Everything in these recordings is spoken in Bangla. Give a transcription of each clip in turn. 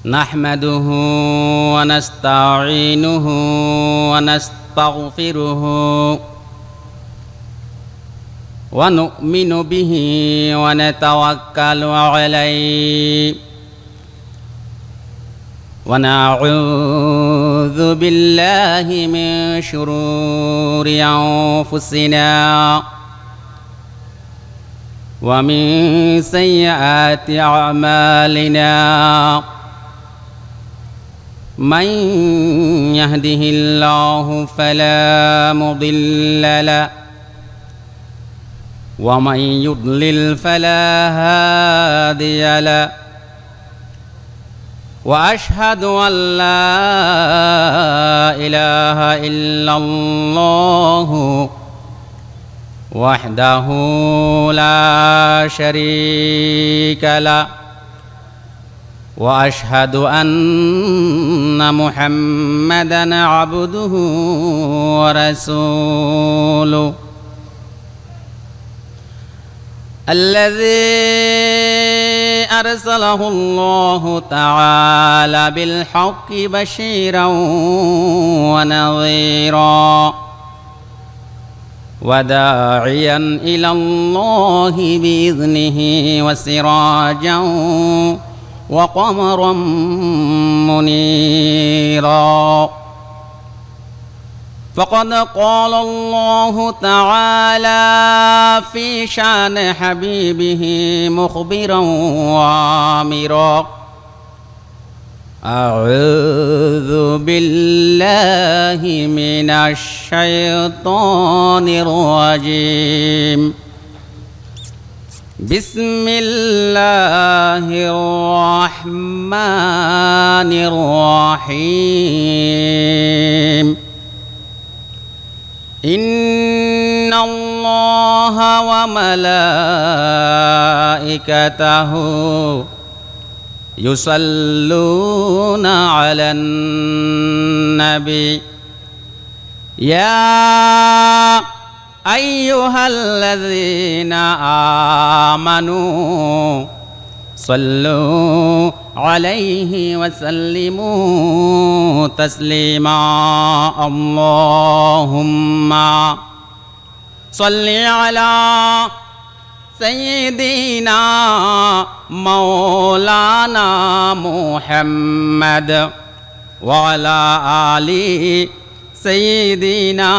نحمده ونستعينه ونستغفره ونؤمن به ونتوكل عليه ونعوذ بالله من شرور أنفسنا ومن سيئات أعمالنا من يهده الله فلا مضل له ومن يضلل فلا هادي له وأشهد أن لا إله إلا الله وحده لا شريك له وأشهد أن محمدًا عبده ورسوله الذي أرسله الله تعالى بالحق بشيرا ونظيرا وداعيا إلى الله بإذنه وسراجا وقمرا منيرا فقد قال الله تعالى في شان حبيبه مخبرا وآمرا أعوذ بالله من الشيطان الرجيم بسم الله الرحمن الرحيم إن الله وملائكته يصلون على النبي يا أيها الذين آمنوا صلوا عليه وسلموا تسليما اللهم صل على سيدنا مولانا محمد وعلى آل سيدنا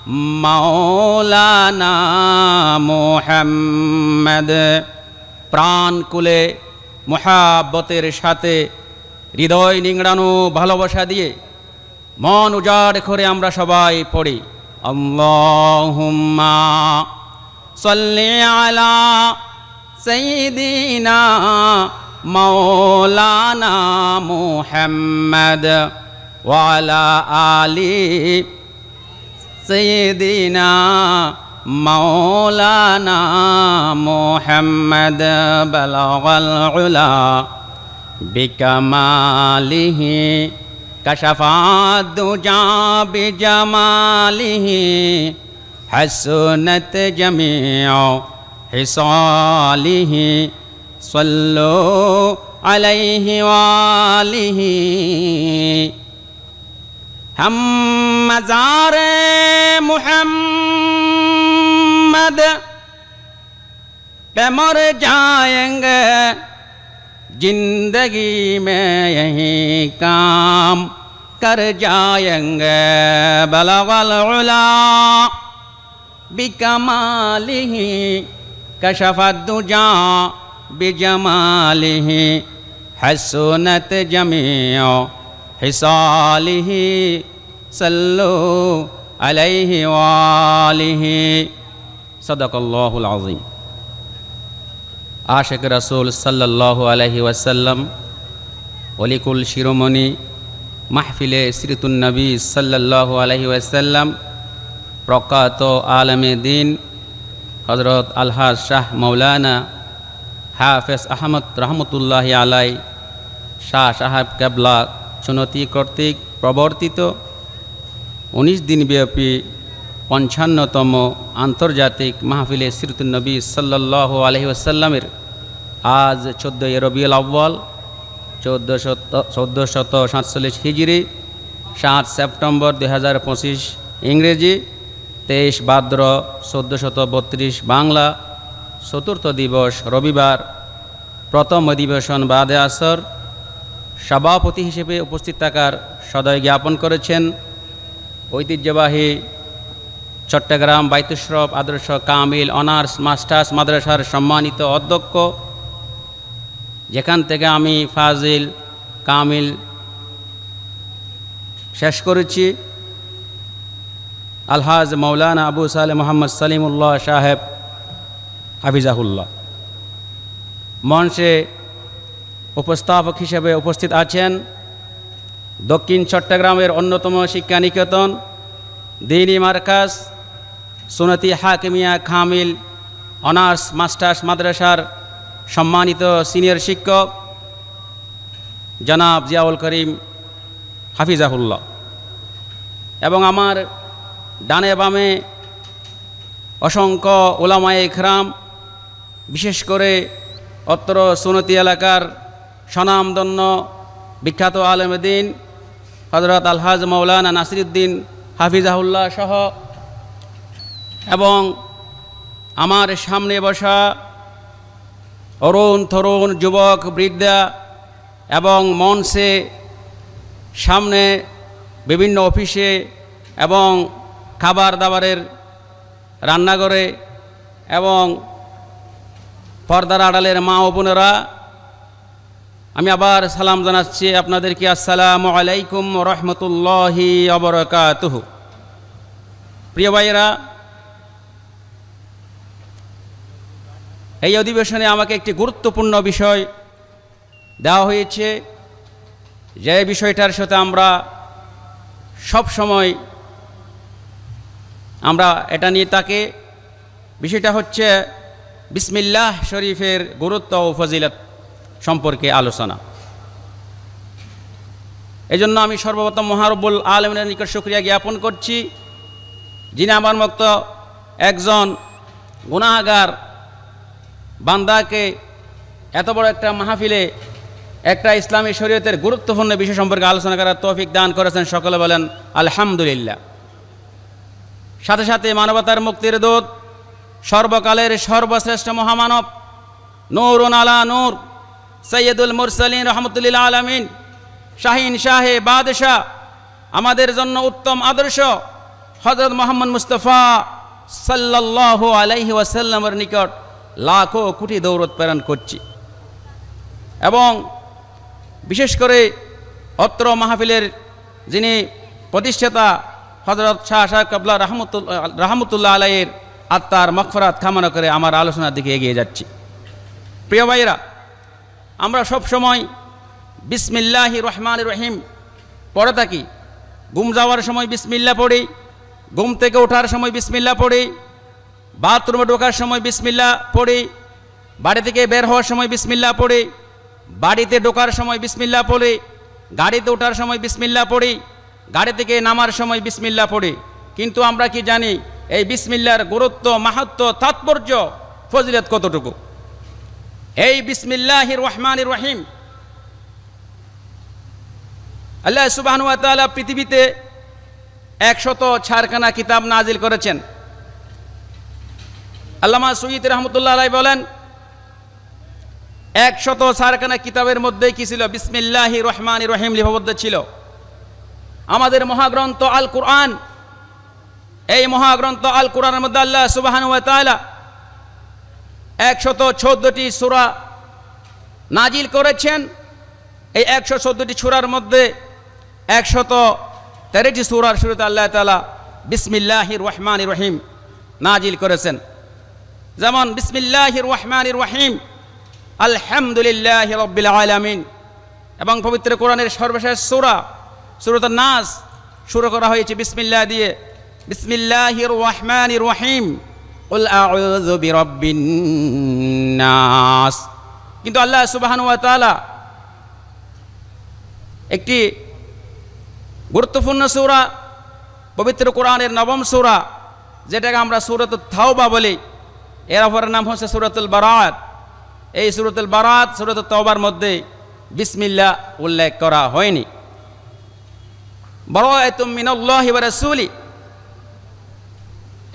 مولانا محمد প্রাণ কুলে মুহাব্বতের সাথে হৃদয় নিংড়ানো ভালোবাসা দিয়ে মন উজাড় করে আমরা সবাই পড়ি আল্লাহুম্মা সাল্লি আলা সাইয়্যিদিনা মাওলানা মুহাম্মদ ওয়া আলা আলি সাইয়্যিদিনা مولانا محمد بلغ العلا بكماله كشف الدجى بجماله حسنت جميع خصاله صلوا عليه وآله हम मज़ार मुहम्मद पे मर जाएंगे जिंदगी में यही काम कर जाएंगे बलगल उला बिकमालिही कशफत दुजा बिजमालिही हसनत जमीओ हिसालिही सल्लु अलैहि वालिहि सदक़ल्लाहुल अज़ीम आशिक रसूल सल्लल्लाहु अलैहि वसल्लम वलिकुल शिरोमणि महफिले सिरतुन नबी सल्लल्लाहु अलैहि वसल्लम प्रख्यात आलमे दीन हज़रत अलहाज शाह मौलाना हाफिज अहमद रहमतुल्लाहि अलैहि शाह साहेब केबला चुनौती कर्तृक प्रवर्तित 19 दिन व्यापी 55तम आंतर्जातिक महफिले सिरतुन नबी सल्लल्लाहु अलैहि वसल्लमेर आज 14 रबिउल अव्वल 1447 হিজরি, 7 সেপ্টেম্বর 2025 ইংরেজি, 23 ভাদ্র 1432 বাংলা, চতুর্থ দিবস রবিবার, প্রথম অধিবেশন বাদে আসর। সভাপতি হিসেবে উপস্থিত থাকার সদয় জ্ঞাপন করেছেন ঐতিহ্যবাহী চট্টগ্রাম বাইতুশরফ আদর্শ কামিল অনার্স মাস্টার্স মাদ্রাসার সম্মানিত অধ্যক্ষ, যেখান থেকে আমি ফাজিল কামিল শেষ করেছি, আলহাজ মৌলানা আবু সালেহ মোহাম্মদ সালিমুল্লাহ সাহেব হাফিজাহুল্লাহ। মঞ্চে উপস্থাপক হিসেবে উপস্থিত আছেন দক্ষিণ চট্টগ্রামের অন্যতম শিক্ষানিকেতন দ্বীনি মার্কাজ সুন্নতি হাকিমিয়া কামিল অনার্স মাস্টার্স মাদ্রাসার সম্মানিত সিনিয়র শিক্ষক জনাব জিয়াউল করিম হাফিজাহুল্লাহ, এবং আমার ডানে বামে অসংখ্য উলামায়ে ইকরাম, বিশেষ করে অত্র সুন্নতি এলাকার স্বনামধন্য বিখ্যাত আলেম দ্বীন হযরত আলহাজ মৌলানা নাসিরউদ্দিন হাফিজাহুল্লাহ সহ, এবং আমার সামনে বসা অরুণ তরুণ যুবক বৃদ্ধা, এবং মঞ্চে সামনে বিভিন্ন অফিসে এবং খাবার দাবারের রান্নাঘরে এবং পর্দার আড়ালের মা ও বোনেরা, আমি আবার সালাম জানাচ্ছি আপনাদেরকে। আসসালামু আলাইকুম রহমতুল্লাহি ওয়া বারাকাতুহু। প্রিয় ভাইয়েরা, এই অধিবেশনে আমাকে একটি গুরুত্বপূর্ণ বিষয় দেওয়া হয়েছে, যে বিষয়টার সাথে আমরা সব সময় এটা নিয়ে থাকি। বিষয়টা হচ্ছে বিসমিল্লাহ শরীফের গুরুত্ব ও ফজিলত সম্পর্কে আলোচনা। এজন্য আমি সর্বপ্রথম মহারব্বুল আলামিনের নিকট শুকরিয়া জ্ঞাপন করছি, যিনি আমার মতো একজন গুনাহগার বান্দাকে এত বড় একটা মাহফিলে একটা ইসলামী শরীয়তের গুরুত্বপূর্ণ বিষয় সম্পর্কে আলোচনা করার তৌফিক দান করেছেন। সকলে বলেন আলহামদুলিল্লাহ। সাথে সাথে মানবতার মুক্তির দূত, সর্বকালের সর্বশ্রেষ্ঠ মহামানব, নূরুন আলা নূর, সৈয়দুল মুরসালিন রহমতুল লিল আলামিন, শাহিন শাহে বাদশাহ, আমাদের জন্য উত্তম আদর্শ হযরত মুহাম্মদ মুস্তাফা সাল্লাল্লাহু আলাইহি ওয়াসাল্লামের নিকট লাখো কোটি দৌলত প্রেরণ করছি। এবং বিশেষ করে অত্র মাহফিলের যিনি প্রতিষ্ঠাতা হযরত শাহ সাহেব কাবলা রহমতুল্লাহ আলাইহির আত্মার মাগফিরাত কামনা করে আমার আলোচনার দিকে এগিয়ে যাচ্ছি। প্রিয় ভাইরা, আমরা সব সময় বিসমিল্লাহির রহমানির রহিম পড়ে থাকি। ঘুম যাওয়ার সময় বিসমিল্লাহ পড়ি, ঘুম থেকে ওঠার সময় বিসমিল্লাহ পড়ি, বাথরুমে ঢোকার সময় বিসমিল্লাহ পড়ি, বাড়ি থেকে বের হওয়ার সময় বিসমিল্লাহ পড়ি, বাড়িতে ঢোকার সময় বিসমিল্লাহ পড়ি, গাড়িতে ওঠার সময় বিসমিল্লাহ পড়ি, গাড়ি থেকে নামার সময় বিসমিল্লাহ পড়ি। কিন্তু আমরা কি জানি এই বিসমিল্লাহর গুরুত্ব, মাহাত্ম্য, তাৎপর্য, ফজিলত কতটুকু? এই বিসমিল্লাহির রহমানির রহিম, আল্লাহ সুবহানাহু ওয়া তাআলা পৃথিবীতে 104খানা কিতাব নাজিল করেছেন। আল্লামা সৈয়দ রহমতুল্লাহ আলাইহি বলেন 104খানা কিতাবের মধ্যে কি ছিল? বিসমিল্লাহির রহমানির রহিম লিপিবদ্ধ ছিল। আমাদের মহাগ্রন্থ আল কুরআন, এই মহাগ্রন্থ আল কুরআনের মধ্যে আল্লাহ সুবহানাহু ওয়া তাআলা 114টি সূরা নাজিল করেছেন। এই 114টি সূরার মধ্যে 113টি সূরার শুরুতে আল্লাহ তাআলা বিসমিল্লাহির রহমানির রহিম নাজিল করেছেন। যেমন বিসমিল্লাহির রহমানির রহিম, আলহামদুলিল্লাহি রাব্বিল আলামিন। এবং পবিত্র কোরআনের সর্বশেষ সূরা সূরাতুন নাস শুরু করা হয়েছে বিসমিল্লাহ দিয়ে, বিসমিল্লাহির রহমানির রহিম, কুল আউযু বিরাব্বিন নাস। কিন্তু আল্লাহ সুবহানাহু ওয়া তাআলা একটি গুরুত্বপূর্ণ সূরা, পবিত্র কোরআনের 9ম সূরা, যেটাকে আমরা সূরাতুত তাওবা বলি, এর অপর নাম হচ্ছে সূরাতুল বারাত। এই সূরাতুল বারাত, সূরাতুত তাওবার মধ্যে বিসমিল্লাহ উল্লেখ করা হয়নি। বারাআতুম মিনাল্লাহি ওয়া রাসূলি,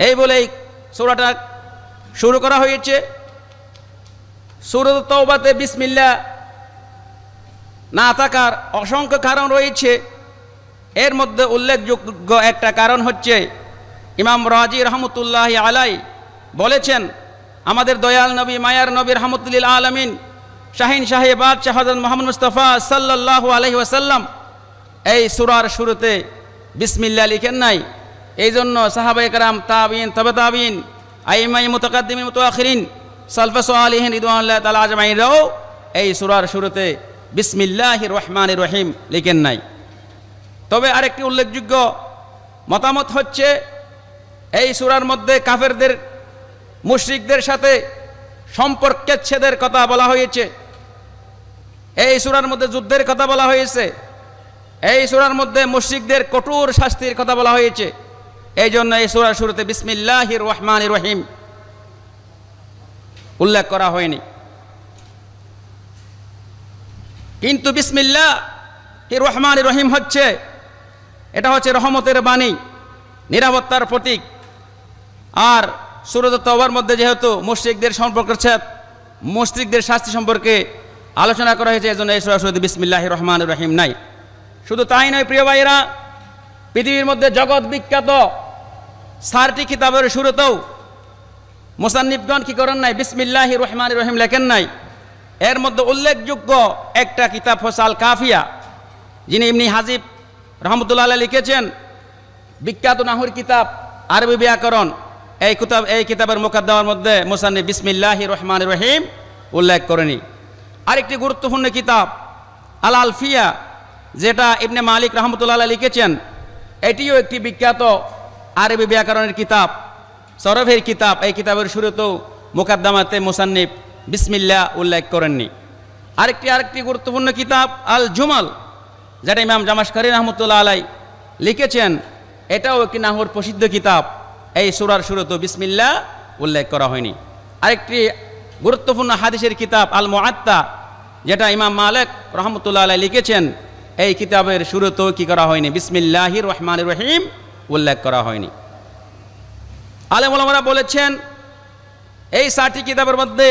এই বলেই সূরাটা শুরু করা হয়েছে। সূরাত তাওবাতে বিসমিল্লাহ না থাকার অসংখ্য কারণ রয়েছে। এর মধ্যে উল্লেখযোগ্য একটা কারণ হচ্ছে, ইমাম রাজি রহমতুল্লাহি আলাইহি বলেছেন, আমাদের দয়াল নবী মায়ার নবী রাহমাতুল লিল আলামিন শাহিন শাহে বাদশাহ হযরত মুহাম্মদ মুস্তাফা সাল্লাল্লাহু আলাইহি ওয়াসাল্লাম এই সূরার শুরুতে বিসমিল্লাহ লিখেন নাই। এই জন্য সাহাবায়ে কেরাম, তাবিঈন, তবে তাবিঈন, আইম্মায়ে মুতাকাদ্দিমিন মুতাআখিরিন, সালফে সালিহিন রিদওয়ানুল্লাহি তাআলা আজমাইনরাও এই সূরার শুরুতে বিসমিল্লাহির রহমানির রহিম লিখেন নাই। তবে আরেকটি উল্লেখযোগ্য মতামত হচ্ছে, এই সূরার মধ্যে কাফেরদের, মুশরিকদের সাথে সম্পর্কেচ্ছেদের কথা বলা হয়েছে। এই সূরার মধ্যে যুদ্ধের কথা বলা হয়েছে। এই সূরার মধ্যে মুশরিকদের কঠোর শাস্তির কথা বলা হয়েছে। এই জন্য এই সূরার শুরুতে বিসমিল্লাহির রহমানির রহিম উল্লেখ করা হয়নি। কিন্তু বিসমিল্লাহির রহমানির রহিম হচ্ছে, এটা হচ্ছে রহমতের বাণী, নিরাপত্তার প্রতীক। আর সূরাত তাওবার মধ্যে যেহেতু মুশরিকদের সম্পর্কেচ্ছেদ, মুশরিকদের শাস্তি সম্পর্কে আলোচনা করা হয়েছে, এজন্য এই সূরা শুরুতে বিসমিল্লাহির রহমানির রহিম নাই। শুধু তাই নয় প্রিয় ভাইরা, পৃথিবীর মধ্যে জগৎ বিখ্যাত 4টি কিতাবের শুরুতেও মুসান্নিফগণ কি করেন নাই, বিসমিল্লাহির রহমানির রহিম লেখেন নাই। এর মধ্যে উল্লেখযোগ্য একটা কিতাব হচ্ছে আল কাফিয়া, যিনি ইবনে হাজিব রহমতুল্লাহ আলাইহি লিখেছেন, বিখ্যাত নাহুর কিতাব, আরবি ব্যাকরণ। এই কিতাবের মুকদ্দমার মধ্যে মুসান্নিফ বিসমিল্লাহির রহমানির রহিম উল্লেখ করেনি। আরেকটি গুরুত্বপূর্ণ কিতাব আল আলফিয়া, যেটা ইবনে মালিক রহমতুল্লাহ আলাইহি লিখেছেন, এটিও একটি বিখ্যাত আরবি ব্যাকরণের কিতাব, সরফের কিতাব। এই কিতাবের শুরুতেও মুকদ্দমাতে মুসান্নিফ বিসমিল্লাহ উল্লেখ করেননি। আরেকটি গুরুত্বপূর্ণ কিতাব আল জুমাল, যেটা ইমাম জামাশকারী রহমতুল্লাহ আলাইহি লিখেছেন, এটাও একটি নাহুর প্রসিদ্ধ কিতাব। এই সূরার শুরুতেও বিসমিল্লাহ উল্লেখ করা হয়নি। আরেকটি গুরুত্বপূর্ণ হাদিসের কিতাব আল মুআত্তা, যেটা ইমাম মালিক রহমতুল্লাহ আলাইহি লিখেছেন, এই কিতাবের শুরুতেও কি করা হয়নি, বিসমিল্লাহির রহমানির রহিম উল্লেখ করা হয়নি। আলেম ওলামারা বলেছেন, এই 4টি কিতাবের মধ্যে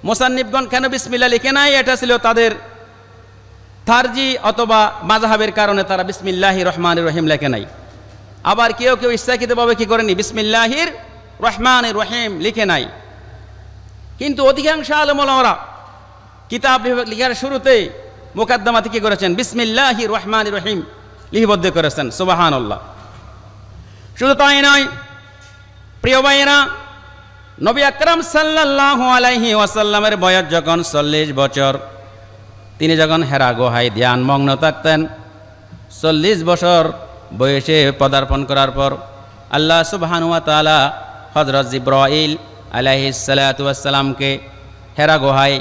মুসান্নিফগণ কেন বিসমিল্লাহ লিখে নাই, এটা ছিল তাদের তারজি অথবা মাযহাবের কারণে তারা বিসমিল্লাহির রহমানির রহিম লেখে নাই। আবার কেউ কেউ ইচ্ছাকৃতভাবে কি করেনি, বিসমিল্লাহির রহমানির রহিম লিখে নাই। কিন্তু অধিকাংশ আলেম ওলামারা কিতাব লেখার শুরুতে মুকদ্দমাতে কি করেছেন, বিসমিল্লাহির রহমানির রহিম লিপিবদ্ধ করেছেন। সুবহানাল্লাহ। শুধু তাই নয় প্রিয় ভাইয়েরা, নবী আকরাম সাল্লাল্লাহু আলাইহি ওয়াসাল্লামের বয়স যখন 40 বছর, তিনি যখন হেরা গুহায় ধ্যানমগ্ন থাকতেন, 40 বছর বয়সে পদার্পণ করার পর আল্লাহ সুবহানাহু ওয়া তাআলা হযরত জিবরাইল আলাইহিস সালাতু ওয়াস সালামকে হেরা গুহায়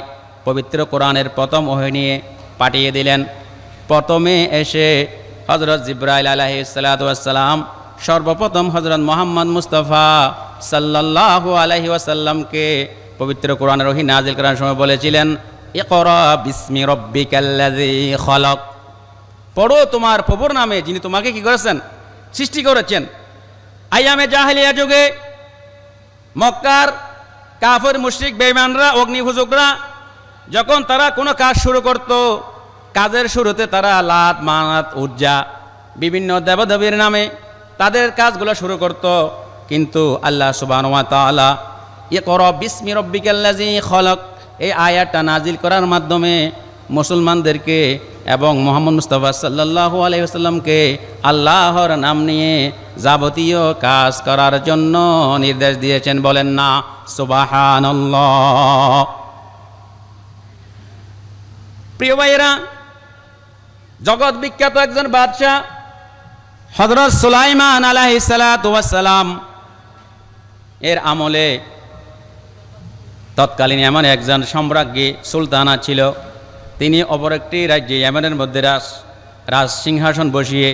পবিত্র কোরআনের প্রথম ওহী নিয়ে পাঠিয়ে দিলেন। প্রথমে এসে হযরত জিবরাইল আলাইহিস সালাতু ওয়াস সালাম সর্বপ্রথম হযরত মুহাম্মদ মুস্তাফা সাল্লাল্লাহু আলাইহি ওয়াসাল্লামকে পবিত্র কোরআনের ওহী নাযিল করার সময় বলেছিলেন, ইকরা বিসমি রাব্বিকাল্লাযী খালাক, পড়ো তোমার প্রভুর নামে যিনি তোমাকে কি করেছেন, সৃষ্টি করেছেন। আইয়ামে জাহেলিয়া যুগে মক্কার কাফের মুশরিক বেঈমানরা, অগ্নিপূজকরা যখন তারা কোনো কাজ শুরু করত, কাজের শুরুতে তারা লাত, মানাত, উজ্জা, বিভিন্ন দেবদেবীর নামে তাদের কাজগুলো শুরু করত। কিন্তু আল্লাহ সুবহানাহু ওয়া তাআলা ইকরা বিসমি রাব্বিকাল্লাযী খালাক এই আয়াতটা নাজিল করার মাধ্যমে মুসলমানদেরকে এবং মুহাম্মদ মুস্তাফা সাল্লাল্লাহু আলাইহি ওয়াসাল্লামকে আল্লাহর নাম নিয়ে যাবতীয় কাজ করার জন্য নির্দেশ দিয়েছেন। বলেন না সুবহানাল্লাহ। প্রিয় ভাইয়েরা, জগৎ বিখ্যাত একজন বাদশাহ হযরত সুলাইমান আলাইহিস সালাতু ওয়াস সালাম এর আমলে তৎকালীন এমন একজন সম্রাজ্ঞী সুলতানা ছিল। তিনি অপর একটি রাজ্যে ইয়েমেনের মধ্যে রাজ সিংহাসন বসিয়ে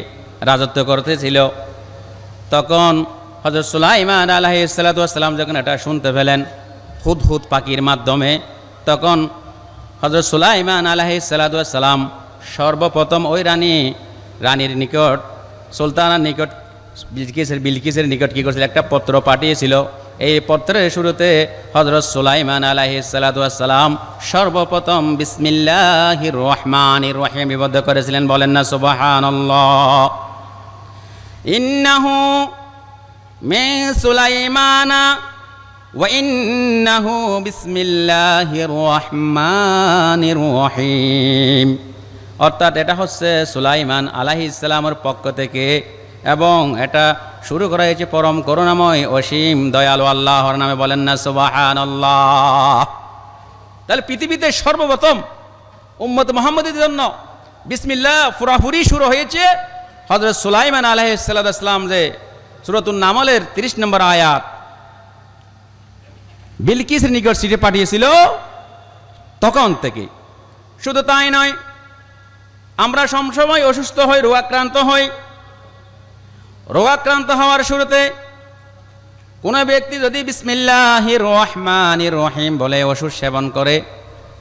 রাজত্ব করতেছিল। তখন হযরত সুলাইমান আলাইহিস সালাতু ওয়াস সালাম যখন এটা শুনতে পেলেন হুদহুদ পাখির মাধ্যমে, তখন হযরত সুলাইমান আলাইহিস সালাতু ওয়াস সালাম সর্বপ্রথম ওই রানীর নিকট, সুলতানার নিকট, বিলকিসের নিকট কি করেছিল, একটা পত্র পাঠিয়েছিল। এই পত্রের শুরুতে হযরত সুলাইমান আলাইহিস সালাতু ওয়াস সালাম সর্বপ্রথম বিসমিল্লাহির রহমানির রহিম বিবদ্ধ করেছিলেন। বলেন না সুবহানাল্লাহ। ইন্নাহু মিন সুলাইমানা ওয়া ইন্নাহু বিসমিল্লাহির রহমানির রহিম। অর্থাৎ এটা হচ্ছে সুলাইমান আলাইহিস সালামের পক্ষ থেকে এবং এটা শুরু করা হয়েছে পরম করুণাময় অসীম দয়ালু আল্লাহর নামে। বলেন না সুবহানাল্লাহ। তাহলে পৃথিবীতে সর্বপ্রথম উম্মত মুহাম্মদের জন্য বিসমিল্লাহ পুরাপুরি শুরু হয়েছে হযরত সুলাইমান আলাইহিস সালাম, যে সূরাতুন নামলের 30 নম্বর আয়াত বিলকিসের নিকট চিঠি পাঠিয়েছিল তখন থেকে। শুধু তাই নয়, আমরা সবসময় অসুস্থ হই, রোগাক্রান্ত হই। রোগাক্রান্ত হওয়ার শুরুতে কোনো ব্যক্তি যদি বিসমিল্লাহির রহমানির রহিম বলে ওষুধ সেবন করে,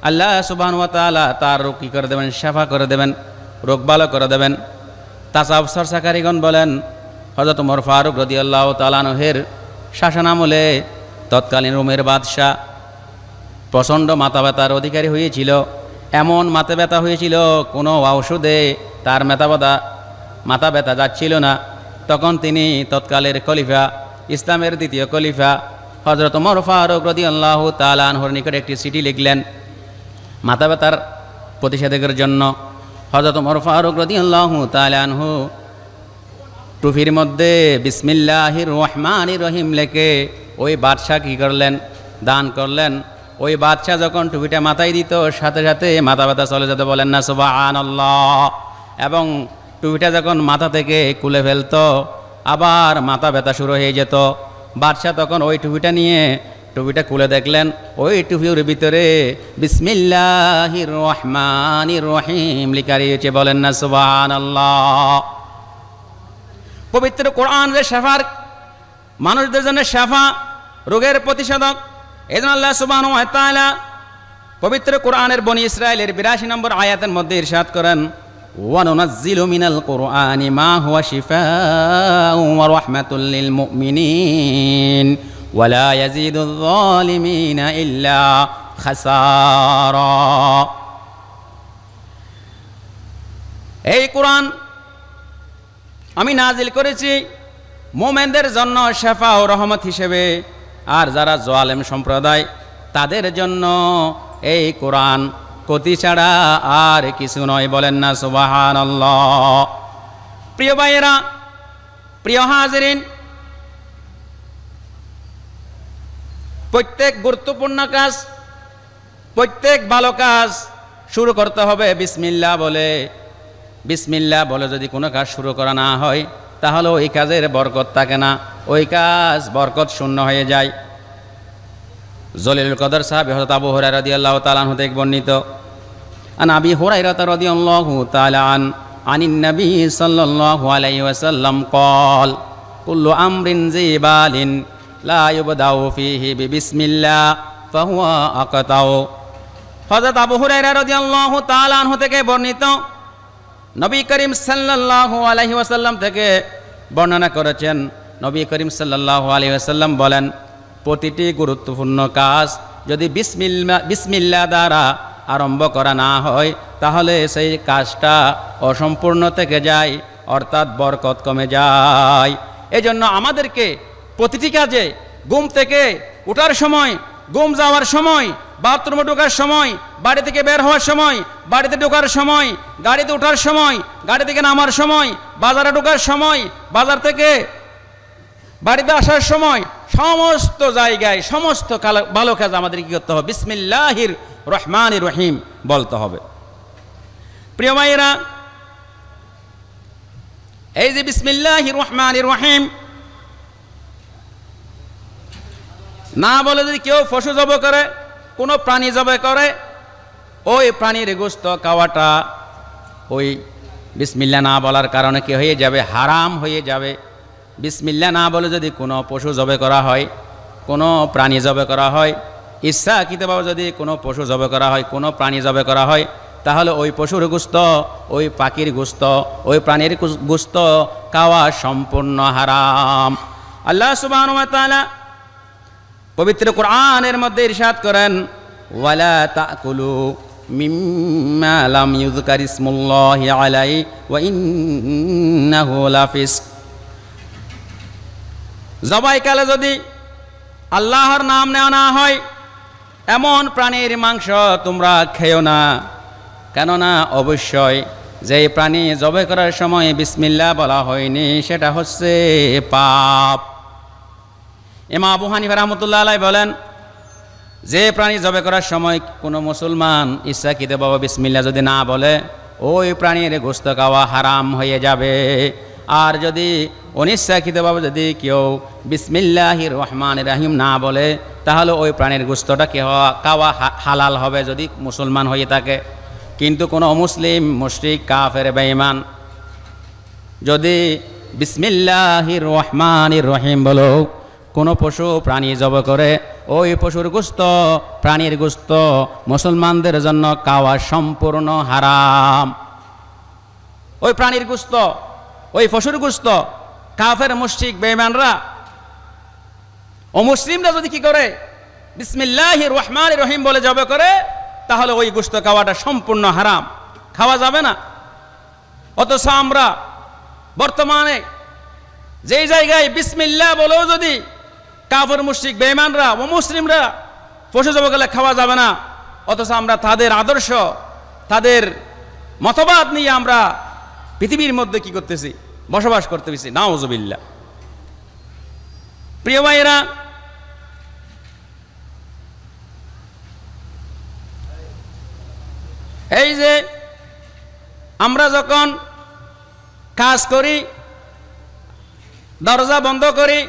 আল্লাহ সুবহানাহু ওয়া তাআলা তার রোগ কি করে দেবেন, শাফা করে দেবেন, রোগ ভালো করে দেবেন। তাসাউফ চর্চাকারীগণ বলেন হযরত ওমর ফারুক রাদিয়াল্লাহু তাআলা আনহুর শাসনামলে তৎকালীন রোমের বাদশাহ প্রচণ্ড মাথা ব্যথার অধিকারী হয়েছিল। এমন মাথা ব্যথা হয়েছিল কোনো ঔষধে তার মাথা ব্যথা যাচ্ছিল না। তখন তিনি তৎকালের খলিফা, ইসলামের দ্বিতীয় খলিফা হযরত ওমর ফারুক রাদিয়াল্লাহু তাআলা আনহুর নিকট একটি চিঠি লিখলেন মাথা ব্যথার প্রতিষেধকের জন্য। হযরত ওমর ফারুক রাদিয়াল্লাহু তাআলা আনহু টুপির মধ্যে বিসমিল্লাহির রহমানির রহিম লেখে ওই বাদশাহ কী করলেন, দান করলেন। ওই বাদশাহ যখন টুপিটা মাথায় দিত সাথে সাথে মাথা ব্যথা চলে যেত। বলেন না সুবহানাল্লাহ। এবং টুপিটা যখন মাথা থেকে খুলে ফেলতো আবার মাথা ব্যথা শুরু হয়ে যেত। বাদশাহ তখন ওই টুপিটা খুলে দেখলেন ওই টুপির ভিতরে বিসমিল্লাহির রহমানির রহিম লেখা রয়েছে। বলেন না সুবহানাল্লাহ। পবিত্র কোরআন যে শাফার, মানুষদের জন্য শাফা, রোগের প্রতিষেধক। এজন্য আল্লাহ সুবহানাহু ওয়া তাআলা পবিত্র কোরআনের বনি ইসরাইলের 82 নম্বর আয়াতের মধ্যে ইরশাদ করেন, ওয়া নুনাজ্জিলু মিনাল কুরআনি মা হুয়া শিফাউন ওয়া রাহমাতুল লিল মুমিনিন ওয়া লা ইয়াজিদুয যালিমিনা ইল্লা খাসারা। এই কোরআন আমি নাজিল করেছি মুমিনদের জন্য শিফা ও রহমত হিসেবে, আর যারা জালেম সম্প্রদায় তাদের জন্য এই কোরআন ক্ষতি ছাড়া আর কিছু নয়। বলেন না সুবহানাল্লাহ। প্রিয় ভাইয়েরা, প্রিয় হাজিরিন, প্রত্যেক গুরুত্বপূর্ণ কাজ, প্রত্যেক ভালো কাজ শুরু করতে হবে বিসমিল্লাহ বলে। বিসমিল্লাহ বলে যদি কোনো কাজ শুরু করা না হয় তাহলে ওই কাজের বরকত থাকে না, ওই কাজ বরকত শূন্য হয়ে যায়। জলিলুল কদর সাহাবী হযরত আবু হুরায়রা রাদিয়াল্লাহু তাআলা আনহু থেকে বর্ণিত, আন আবি হুরায়রা রাদিয়াল্লাহু তাআলা আনিন নবী সাল্লাল্লাহু আলাইহি ওয়াসাল্লাম قال কুল্লু আমরিন জিবালিন লা ইউবদাউ ফীহি বিসমিল্লাহ ফাহুয়া আকাতাউ। হযরত আবু হুরায়রা রাদিয়াল্লাহু তাআলা আনহু থেকে বর্ণিত, নবী করিম সাল্লাল্লাহু আলাইহি ওয়াসাল্লাম থেকে বর্ণনা করেছেন, নবী করিম সাল্লাল্লাহু আলাইহি ওয়াসাল্লাম বলেন, প্রতিটি গুরুত্বপূর্ণ কাজ যদি বিসমিল্লাহ দ্বারা আরম্ভ করা না হয় তাহলে সেই কাজটা অসম্পূর্ণ থেকে যায়, অর্থাৎ বরকত কমে যায়। এজন্য আমাদেরকে প্রতিটি কাজে ঘুম থেকে ওঠার সময়, ঘুম যাওয়ার সময়, বাথরুমে ঢোকার সময়, বাড়ি থেকে বের হওয়ার সময়, বাড়িতে ঢোকার সময়, গাড়িতে ওঠার সময়, গাড়ি থেকে নামার সময়, বাজারে ঢোকার সময়, বাজার থেকে বাড়িতে আসার সময়, সমস্ত জায়গায় সমস্ত ভালো কাজ আমাদের কি করতে হবে, বিসমিল্লাহির রহমানির রহিম বলতে হবে। প্রিয় ভাইয়েরা, এই যে বিসমিল্লাহির রহমানির রহিম না বলে যদি কেউ পশু জবাই করে, কোনো প্রাণী জবাই করে, ওই প্রাণীর গোশত খাওয়াটা ওই বিসমিল্লাহ না বলার কারণে কি হয়ে যাবে, হারাম হয়ে যাবে। বিসমিল্লাহ না বলে যদি কোনো পশু জবাই করা হয়, কোনো প্রাণী জবাই করা হয়, ইচ্ছাকৃতভাবে যদি কোনো পশু জবে করা হয়, কোনো প্রাণী জবে করা হয়, তাহলে ওই পশুর গোশত, ওই পাখির গোশত, ওই প্রাণীর গোশত খাওয়া সম্পূর্ণ হারাম। আল্লাহ সুবহানাহু ওয়া তাআলা পবিত্র কোরআনের মধ্যে ইরশাদ করেন, ওয়ালা তাকুলু মিম্মা লাম ইউযকার ইসমুল্লাহি আলাইহি ওয়া ইন্নাহু লাফিসক। জবাইকালে যদি আল্লাহর নাম নেওয়া না হয় এমন প্রাণীর মাংস তোমরা খেও না, কেননা অবশ্যই যেই প্রাণী জবাই করার সময় বিসমিল্লাহ বলা হয়নি সেটা হচ্ছে পাপ। ইমাম আবু হানিফা রাহমাতুল্লাহ আলাইহি বলেন, যে প্রাণী জবাই করার সময় কোনো মুসলমান ইচ্ছাকৃতভাবে বিসমিল্লাহ যদি না বলে ওই প্রাণীর গোশত খাওয়া হারাম হয়ে যাবে। আর যদি অনিচ্ছাকৃতভাবে যদি কেউ বিসমিল্লাহির রহমানির রহিম না বলে তাহলে ওই প্রাণীর গোশতটা খাওয়া হালাল হবে যদি মুসলমান হয়ে থাকে। কিন্তু কোনো অমুসলিম, মুশরিক, কাফের, বেঈমান যদি বিসমিল্লাহির রহমানির রহিম বলো কোনো পশু প্রাণী জবাই করে, ওই পশুর গোশত, প্রাণীর গোশত মুসলমানদের জন্য খাওয়া সম্পূর্ণ হারাম। ওই প্রাণীর গোশত, ওই পশুর গোশত কাফের, মুশরিক, বেঈমানরা, অমুসলিমরা যদি কি করে বিসমিল্লাহির রহমানির রহিম বলে জবাই করে তাহলে ওই গোশত খাওয়াটা সম্পূর্ণ হারাম, খাওয়া যাবে না। অথচ আমরা বর্তমানে যেই জায়গায় বিসমিল্লাহ বলেও যদি কাফের, মুশরিক, বেঈমানরা, অমুসলিমরা পশু জবাই করলে খাওয়া যাবে না, অথচ আমরা তাদের আদর্শ, তাদের মতবাদ নিয়ে আমরা পৃথিবীর মধ্যে কি করতেছি, বসবাস করতেছি। নাউযুবিল্লাহ। প্রিয় ভাইয়েরা, এই যে আমরা যখন কাজ করি, দরজা বন্ধ করি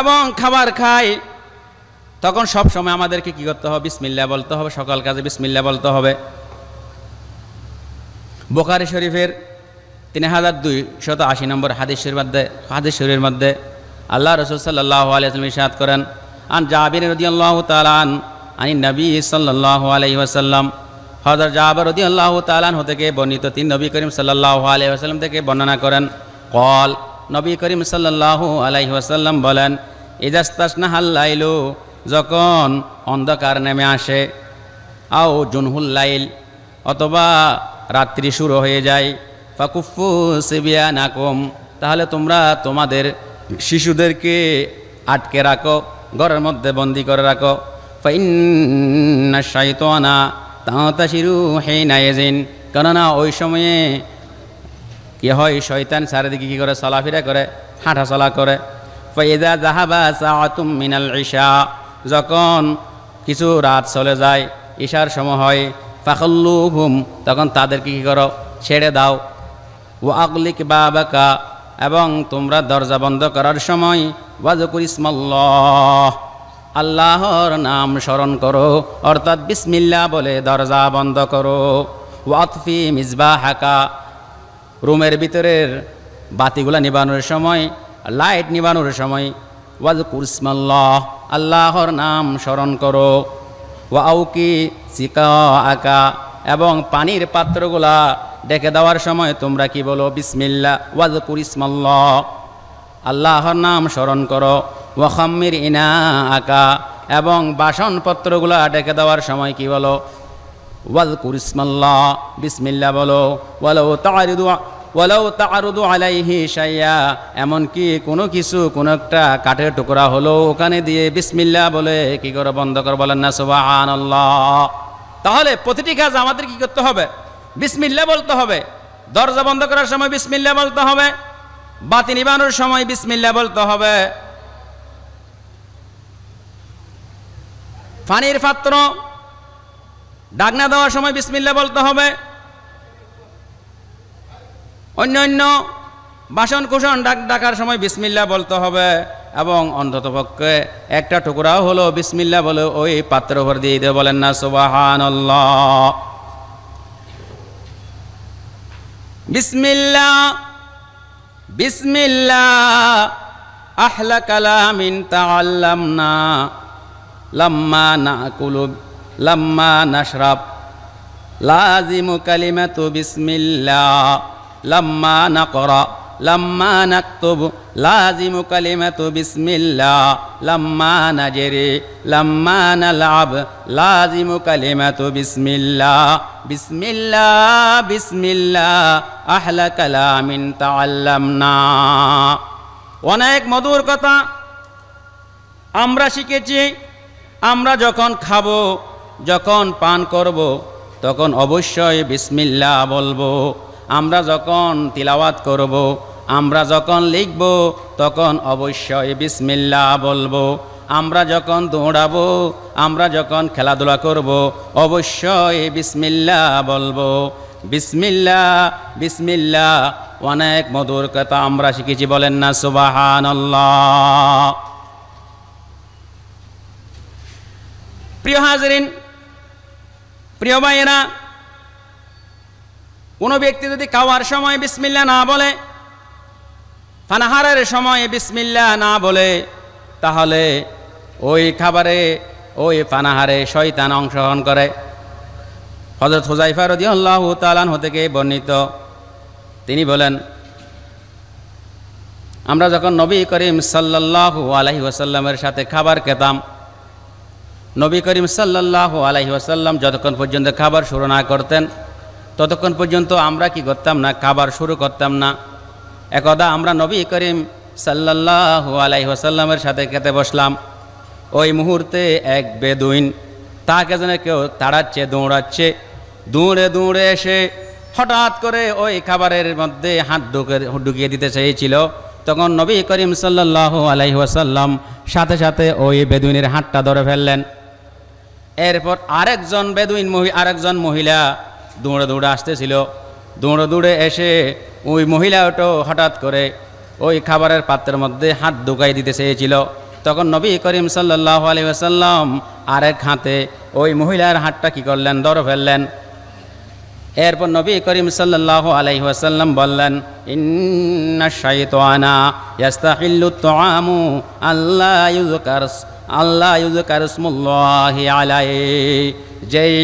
এবং খাবার খাই, তখন সব সময় আমাদেরকে কি করতে হবে? বিসমিল্লাহ বলতে হবে। সকাল কাজে বিসমিল্লাহ বলতে হবে। বুখারী শরীফের 3280 নম্বর হাদিস শরীফের মধ্যে আল্লাহ রাসূল সাল্লাল্লাহু আলাইহি ওয়াসাল্লাম ইরশাদ করেন, আন জাবির রাদিয়াল্লাহু তাআলা আনিন নবী সাল্লাল্লাহু আলাইহি ওয়াসাল্লাম, হযরত জাবির রাদিয়াল্লাহু তাআলা থেকে বর্ণিত, তিনি নবী করিম সাল্লাল্লাহু আলাইহি ওয়াসাল্লাম থেকে বর্ণনা করেন, ক্বাল, নবী করিম সাল্লাল্লাহু আলাইহি ওয়াসাল্লাম বলেন, ইযাস্তাসনাহাল লাইলু, যখন অন্ধকার নেমে আসে, আও জুনহুল লাইল, অথবা রাত্রি শুরু হয়ে যায়, ফাকুফু সিবিয়ানাকুম, তাহলে তোমরা তোমাদের শিশুদেরকে আটকে রাখো, ঘরের মধ্যে বন্দি করে রাখো। ফাইন্না শাইতানা তাতাশিরু হিনা ইয়াজিন, কেননা ওই সময়ে কি হয়, শয়তান চারিদিকে কি করে, চলাফেরা করে, হাঁটা চলা করে। ফাইযা যাহাবা সাআতুম মিনাল ইশা, যখন কিছু রাত চলে যায়, ইশার সময় হয়, ফাখাল্লুহুম, তখন তাদেরকে কি করো, ছেড়ে দাও। ওয়া আগলিক বাবাকা, এবং তোমরা দরজা বন্ধ করার সময় ওয়াজকুর ইসমাল্লাহ, আল্লাহর নাম স্মরণ করো, অর্থাৎ বিসমিল্লাহ বলে দরজা বন্ধ করো। ওয়াতফি মিসবাহাকা, রুমের ভিতরের বাতিগুলা নিবানোর সময়, লাইট নিবানোর সময় ওয়াজকুর ইসমাল্লাহ, আল্লাহর নাম স্মরণ করো। ওয়া আউকি সিকাআকা, এবং পানির পাত্রগুলা ডেকে দেওয়ার সময় তোমরা কি বলো, বিসমিল্লাহ ওয়াজকুর ইসমাল্লাহ, আল্লাহর নাম স্মরণ করো। ওয়া খাম্মির ইনাআকা, এবং বাসনপত্রগুলা ডেকে দেওয়ার সময় কি বলো, ওয়াজকুর ইসমাল্লাহ, বিসমিল্লাহ বলো। ওয়ালাউ তা'রুদু আলাইহি শাইয়া, এমনকি কোনো কিছু, কোনো একটা কাঠের টুকরা হলো, ওখানে দিয়ে বিসমিল্লাহ বলে কি করে বন্ধ করে, বলেন না সুবহানাল্লাহ। তাহলে প্রতিটি কাজ আমাদের কি করতে হবে? বিসমিল্লাহ বলতে হবে। দরজা বন্ধ করার সময় বিসমিল্লাহ বলতে হবে, বাতি নিবানোর সময় বিসমিল্লাহ বলতে হবে, পানির পাত্র ঢাকনা দেওয়ার সময় বিসমিল্লাহ বলতে হবে, অন্যান্য বাসন কুসন ডাকার সময় বিসমিল্লাহ বলতে হবে, এবং অন্ততপক্ষে একটা টুকরাও হলো বিসমিল্লাহ বলে ওই পাত্রের উপর দিয়ে দিতে, বলেন না সুবহানাল্লাহ। বিসমিল্লাহ বিসমিল্লাহ আহলা কালামিন তাআল্লামনা লাম্মা নাকুলু লাম্মা নাশরাব লাজিমু কালিমাতু বিসমিল্লাহ, লাম্মা নাকরা লাম্মা নাকতুবু লাজিমু কালিমাতু বিসমিল্লাহ, লাম্মা নাজরি লাম্মা নালআব লাজিমু কালিমাতু বিসমিল্লাহ, বিসমিল্লাহ বিসমিল্লাহ আহলা কালামিন তাআল্লামনা। অনেক মধুর কথা আমরা শিখেছি। আমরা যখন খাবো, যখন পান করব, তখন অবশ্যই বিসমিল্লাহ বলবো। আমরা যখন তিলাওয়াত করব, আমরা যখন লিখব, তখন অবশ্যই বিসমিল্লাহ বলবো। আমরা যখন দৌড়াবো, আমরা যখন খেলাধুলা করব, অবশ্যই বিসমিল্লাহ বলবো। বিসমিল্লাহ বিসমিল্লাহ অনেক মধুর কথা আমরা শিখেছি, বলেন না সুবহানাল্লাহ। প্রিয় হাজরিন, প্রিয় ভাইয়েরা, কোনো ব্যক্তি যদি খাওয়ার সময় বিসমিল্লাহ না বলে, পানাহারের সময় বিসমিল্লাহ না বলে, তাহলে ওই খাবারে, ওই পানাহারে শয়তান অংশগ্রহণ করে। হযরত হুযায়ফা রাদিয়াল্লাহু তাআলা আনহু থেকে বর্ণিত, তিনি বলেন, আমরা যখন নবী করিম সাল্লাল্লাহু আলাইহি ওয়াসাল্লামের সাথে খাবার খেতাম, নবী করিম সাল্লাল্লাহু আলাইহি ওয়াসাল্লাম যতক্ষণ পর্যন্ত খাবার শুরু না করতেন, ততক্ষণ পর্যন্ত আমরা কি করতাম না, খাবার শুরু করতাম না। একদা আমরা নবী করিম সাল্লাল্লাহু আলাইহি ওয়াসাল্লামের সাথে খেতে বসলাম। ওই মুহূর্তে এক বেদুইন, তাকে যেন কেউ তাড়াচ্ছে, দৌড়াচ্ছে। দৌড়ে দৌড়ে এসে হঠাৎ করে ওই খাবারের মধ্যে হাত ঢুকিয়ে দিতে চেয়েছিল। তখন নবী করিম সাল্লাল্লাহু আলাইহি ওয়াসাল্লাম সাথে সাথে ওই বেদুইনের হাতটা ধরে ফেললেন। এরপর আরেকজন মহিলা দৌড়ে দৌড়ে আসতেছিল। দৌড়ে দৌড়ে এসে ওই মহিলাটাও হঠাৎ করে ওই খাবারের পাত্রের মধ্যে হাত ঢুকাই দিতে চেয়েছিল। তখন নবী করিম সাল্লাল্লাহু আলাইহি ওয়াসাল্লাম আরেক হাতে ওই মহিলার হাতটা কি করলেন, ধরে ফেললেন। এরপর নবী করিম সাল্লাল্লাহু আলাইহি ওয়াসাল্লাম বললেন, ইন্নাশ শাইতানা ইয়াস্তাহিল্লুত তুআমু আল্লাহ ইউযকার ইসমুল্লাহি আলাইহি। যেই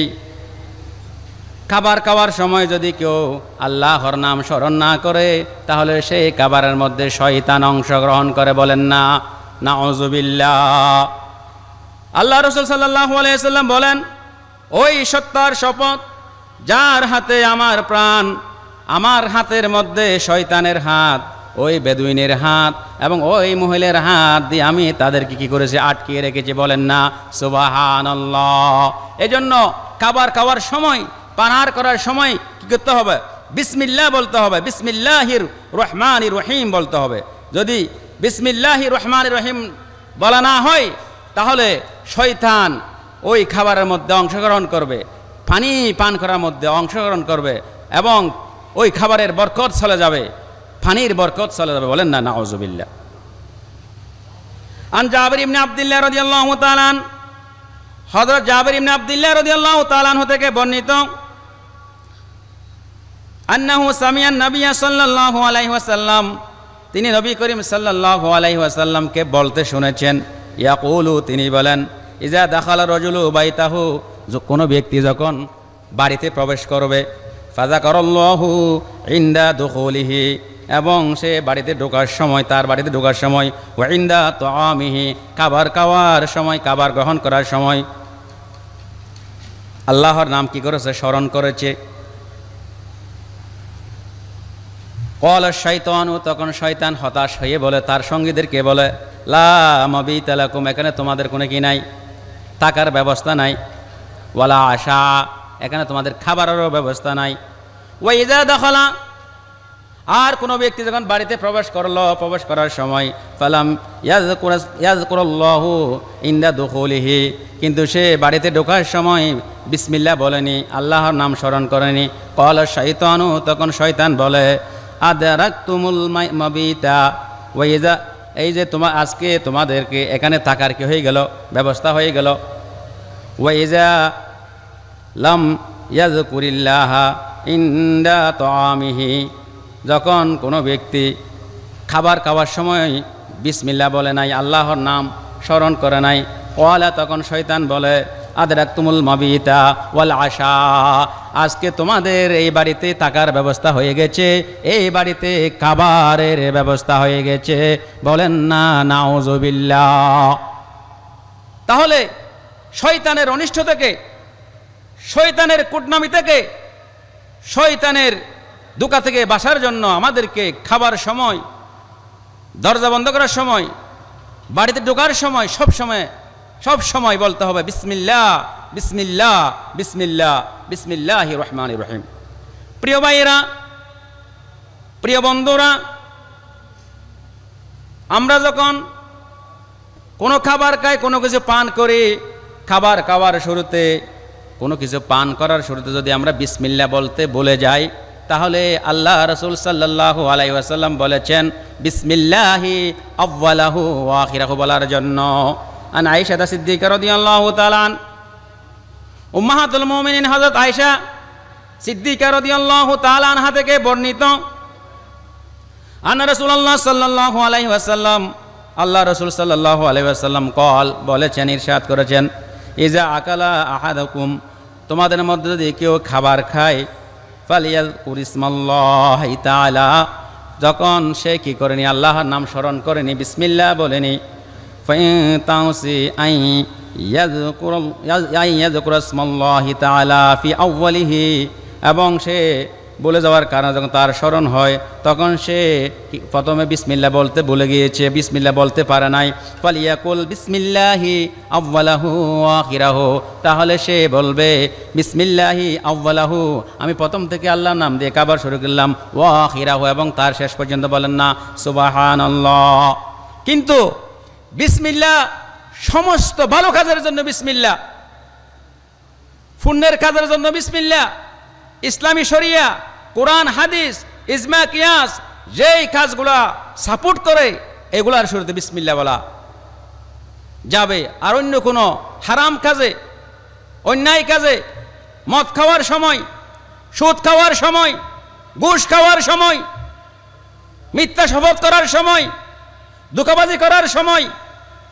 খাবার খাওয়ার সময় যদি কেউ আল্লাহর নাম স্মরণ না করে, তাহলে সেই খাবারের মধ্যে শয়তান অংশগ্রহণ করে, বলেন না নাউযুবিল্লাহ। আল্লাহ রাসূল সাল্লাল্লাহু আলাইহি ওয়াসাল্লাম বলেন, ওই সত্তার শপথ যার হাতে আমার প্রাণ, আমার হাতের মধ্যে শয়তানের হাত, ওই বেদুইনের হাত এবং ওই মহিলার হাত দিয়ে আমি তাদেরকে কি করেছি, আটকিয়ে রেখেছি, বলেন না সুবহানাল্লাহ। এজন্য খাবার খাওয়ার সময়, পানাহার করার সময় কি করতে হবে, বিসমিল্লাহ বলতে হবে, বিসমিল্লাহির রহমানির রহিম বলতে হবে। যদি বিসমিল্লাহির রহমানির রহিম বলা না হয়, তাহলে শয়তান ওই খাবারের মধ্যে অংশগ্রহণ করবে, পানি পান করার মধ্যে অংশগ্রহণ করবে এবং ওই খাবারের বরকত চলে যাবে, পানির বরকত চলে যাবে, বলেন না নাউযুবিল্লাহ। আন জাবির ইবনে আব্দুল্লাহ রাদিয়াল্লাহু তাআলা আন, হযরত জাবির ইবনে আব্দুল্লাহ রাদিয়াল্লাহু তাআলা আনহু থেকে বর্ণিত, আন্নাহু সামিআন নবী সাল্লাল্লাহু আলাইহি ওয়াসাল্লাম, তিনি নবী করিম সাল্লাল্লাহু আলাইহি ওয়াসাল্লামকে বলতে শুনেছেন, ইয়াকুলু, তিনি বলেন, ইজা দাখালা রাজুলু বাইতাহু, কোনো ব্যক্তি যখন বাড়িতে প্রবেশ করবে, ফাযাকারাল্লাহু ইনদা দুখুলিহি, এবং সে বাড়িতে ঢোকার সময়, তার বাড়িতে ঢোকার সময়, ওয়া ইনদা তুআমিহি, খাবার খাওয়ার সময়, খাবার গ্রহণ করার সময় আল্লাহর নাম কি করেছে, স্মরণ করেছে। ক্বালা শাইতানু, তখন শয়তান হতাশ হয়ে বলে, তার সঙ্গীদেরকে বলে, লা মাবিতা লাকুম, এখানে তোমাদের কোনো কি নাই, থাকার ব্যবস্থা নাই, ওয়ালা আশা, এখানে তোমাদের খাবারেরও ব্যবস্থা নাই। ওয়া ইযা দাখালা, আর কোনো ব্যক্তি যখন বাড়িতে প্রবেশ করলো, প্রবেশ করার সময়, ফালাম ইয়াযকুরুল্লাহু ইনদা দুখুলিহি, কিন্তু সে বাড়িতে ঢোকার সময় বিসমিল্লাহ বলেনি, আল্লাহর নাম স্মরণ করেনি। ক্বালা শাইতানু, তখন শয়তান বলে, আদরাকতুমুল মাবিতা ওয়া ইযা, এই যে আজকে তোমাদেরকে এখানে থাকার কি হয়ে গেল, ব্যবস্থা হয়ে গেল। ওয়া ইযা লাম ইয়াযকুরিল্লাহা ইনদা তুআমিহি, যখন কোনো ব্যক্তি খাবার খাওয়ার সময় বিসমিল্লাহ বলে নাই, আল্লাহর নাম স্মরণ করে নাই, ওয়ালা তখন শয়তান বলে আদরাকতুমুল মাবিতা ওয়াল আশা, আজকে তোমাদের এই বাড়িতে থাকার ব্যবস্থা হয়ে গেছে, এই বাড়িতে খাবারের ব্যবস্থা হয়ে গেছে। বলেন না নাউজুবিল্লাহ। তাহলে শয়তানের অনিষ্ট থেকে, শয়তানের কুটনামি থেকে, শয়তানের দুকা থেকে বাঁচার জন্য আমাদেরকে খাবার সময়, দরজা বন্ধ করার সময়, বাড়িতে ঢোকার সময় সব সময় বলতে হবে বিসমিল্লাহ বিসমিল্লাহ বিসমিল্লাহ বিসমিল্লাহির রহমানির রহিম। প্রিয় ভাইয়েরা, প্রিয় বন্ধুরা, আমরা যখন কোনো খাবার খাই, কোনো কিছু পান করি, খাবার খাওয়ার শুরুতে, কোনো কিছু পান করার শুরুতে যদি আমরা বিসমিল্লাহ বলতে ভুলে যাই, তাহলে আল্লাহ রাসূল সাল্লাল্লাহু আলাইহি ওয়াসাল্লাম বলেছেন বিসমিল্লাহি আউয়ালাহু ওয়া আখিরাহু বলার জন্য। আন আয়েশা সিদ্দিকা রাদিয়াল্লাহু তাআলা আন, উম্মাহাতুল মুমিনিন হযরত আয়েশা সিদ্দিকা রাদিয়াল্লাহু তাআলা আনহা থেকে বর্ণিত, আন্না রাসূলুল্লাহ সাল্লাল্লাহু আলাইহি ওয়াসাল্লাম, আল্লাহ রাসূল সাল্লাল্লাহু আলাইহি ওয়াসাল্লাম বলেছেন, ইরশাদ করেছেন, ইজা আকালা আহাদাকুম, তোমাদের মধ্যে যদি কেউ খাবার খায়, ফালিয়াযকুর ইসমাল্লাহি তাআলা, যখন সে কি করেনি, আল্লাহর নাম স্মরণ করেনি, বিসমিল্লাহ বলেনি, ফাইতাউসি আই ইয়াযকুর ইসমাল্লাহি তাআলা ফি আউয়ালিহি, এবং সে বলে যাওয়ার কারণে যখন তার স্মরণ হয় তখন সে প্রথমে বিসমিল্লাহ বলতে ভুলে গিয়েছে, বিসমিল্লাহ বলতে পারে নাই, ফালিয়াকুল বিসমিল্লাহি আউয়ালাহু ওয়া আখিরাহু, তাহলে সে বলবে বিসমিল্লাহি আউয়ালাহু, আমি প্রথম থেকে আল্লাহর নাম দিয়ে খাবার শুরু করলাম, ওয়া আখিরাহু, এবং তার শেষ পর্যন্ত বলেন না সুবহানাল্লাহ। কিন্তু বিসমিল্লাহ সমস্ত ভালো কাজের জন্য বিসমিল্লাহ, পুণ্যের কাজের জন্য বিসমিল্লাহ, ইসলামী শরিয়া, কোরআন হাদিস, ইজমা কিয়াস যেই কাজগুলা সাপোর্ট করে এগুলার শুরুতে বিসমিল্লাহ বলা যাবে। আর অন্য কোনো হারাম কাজে, অন্যায় কাজে, মদ খাওয়ার সময়, সুদ খাওয়ার সময়, ঘুষ খাওয়ার সময়, মিথ্যা শপথ করার সময়, ধোঁকাবাজি করার সময়,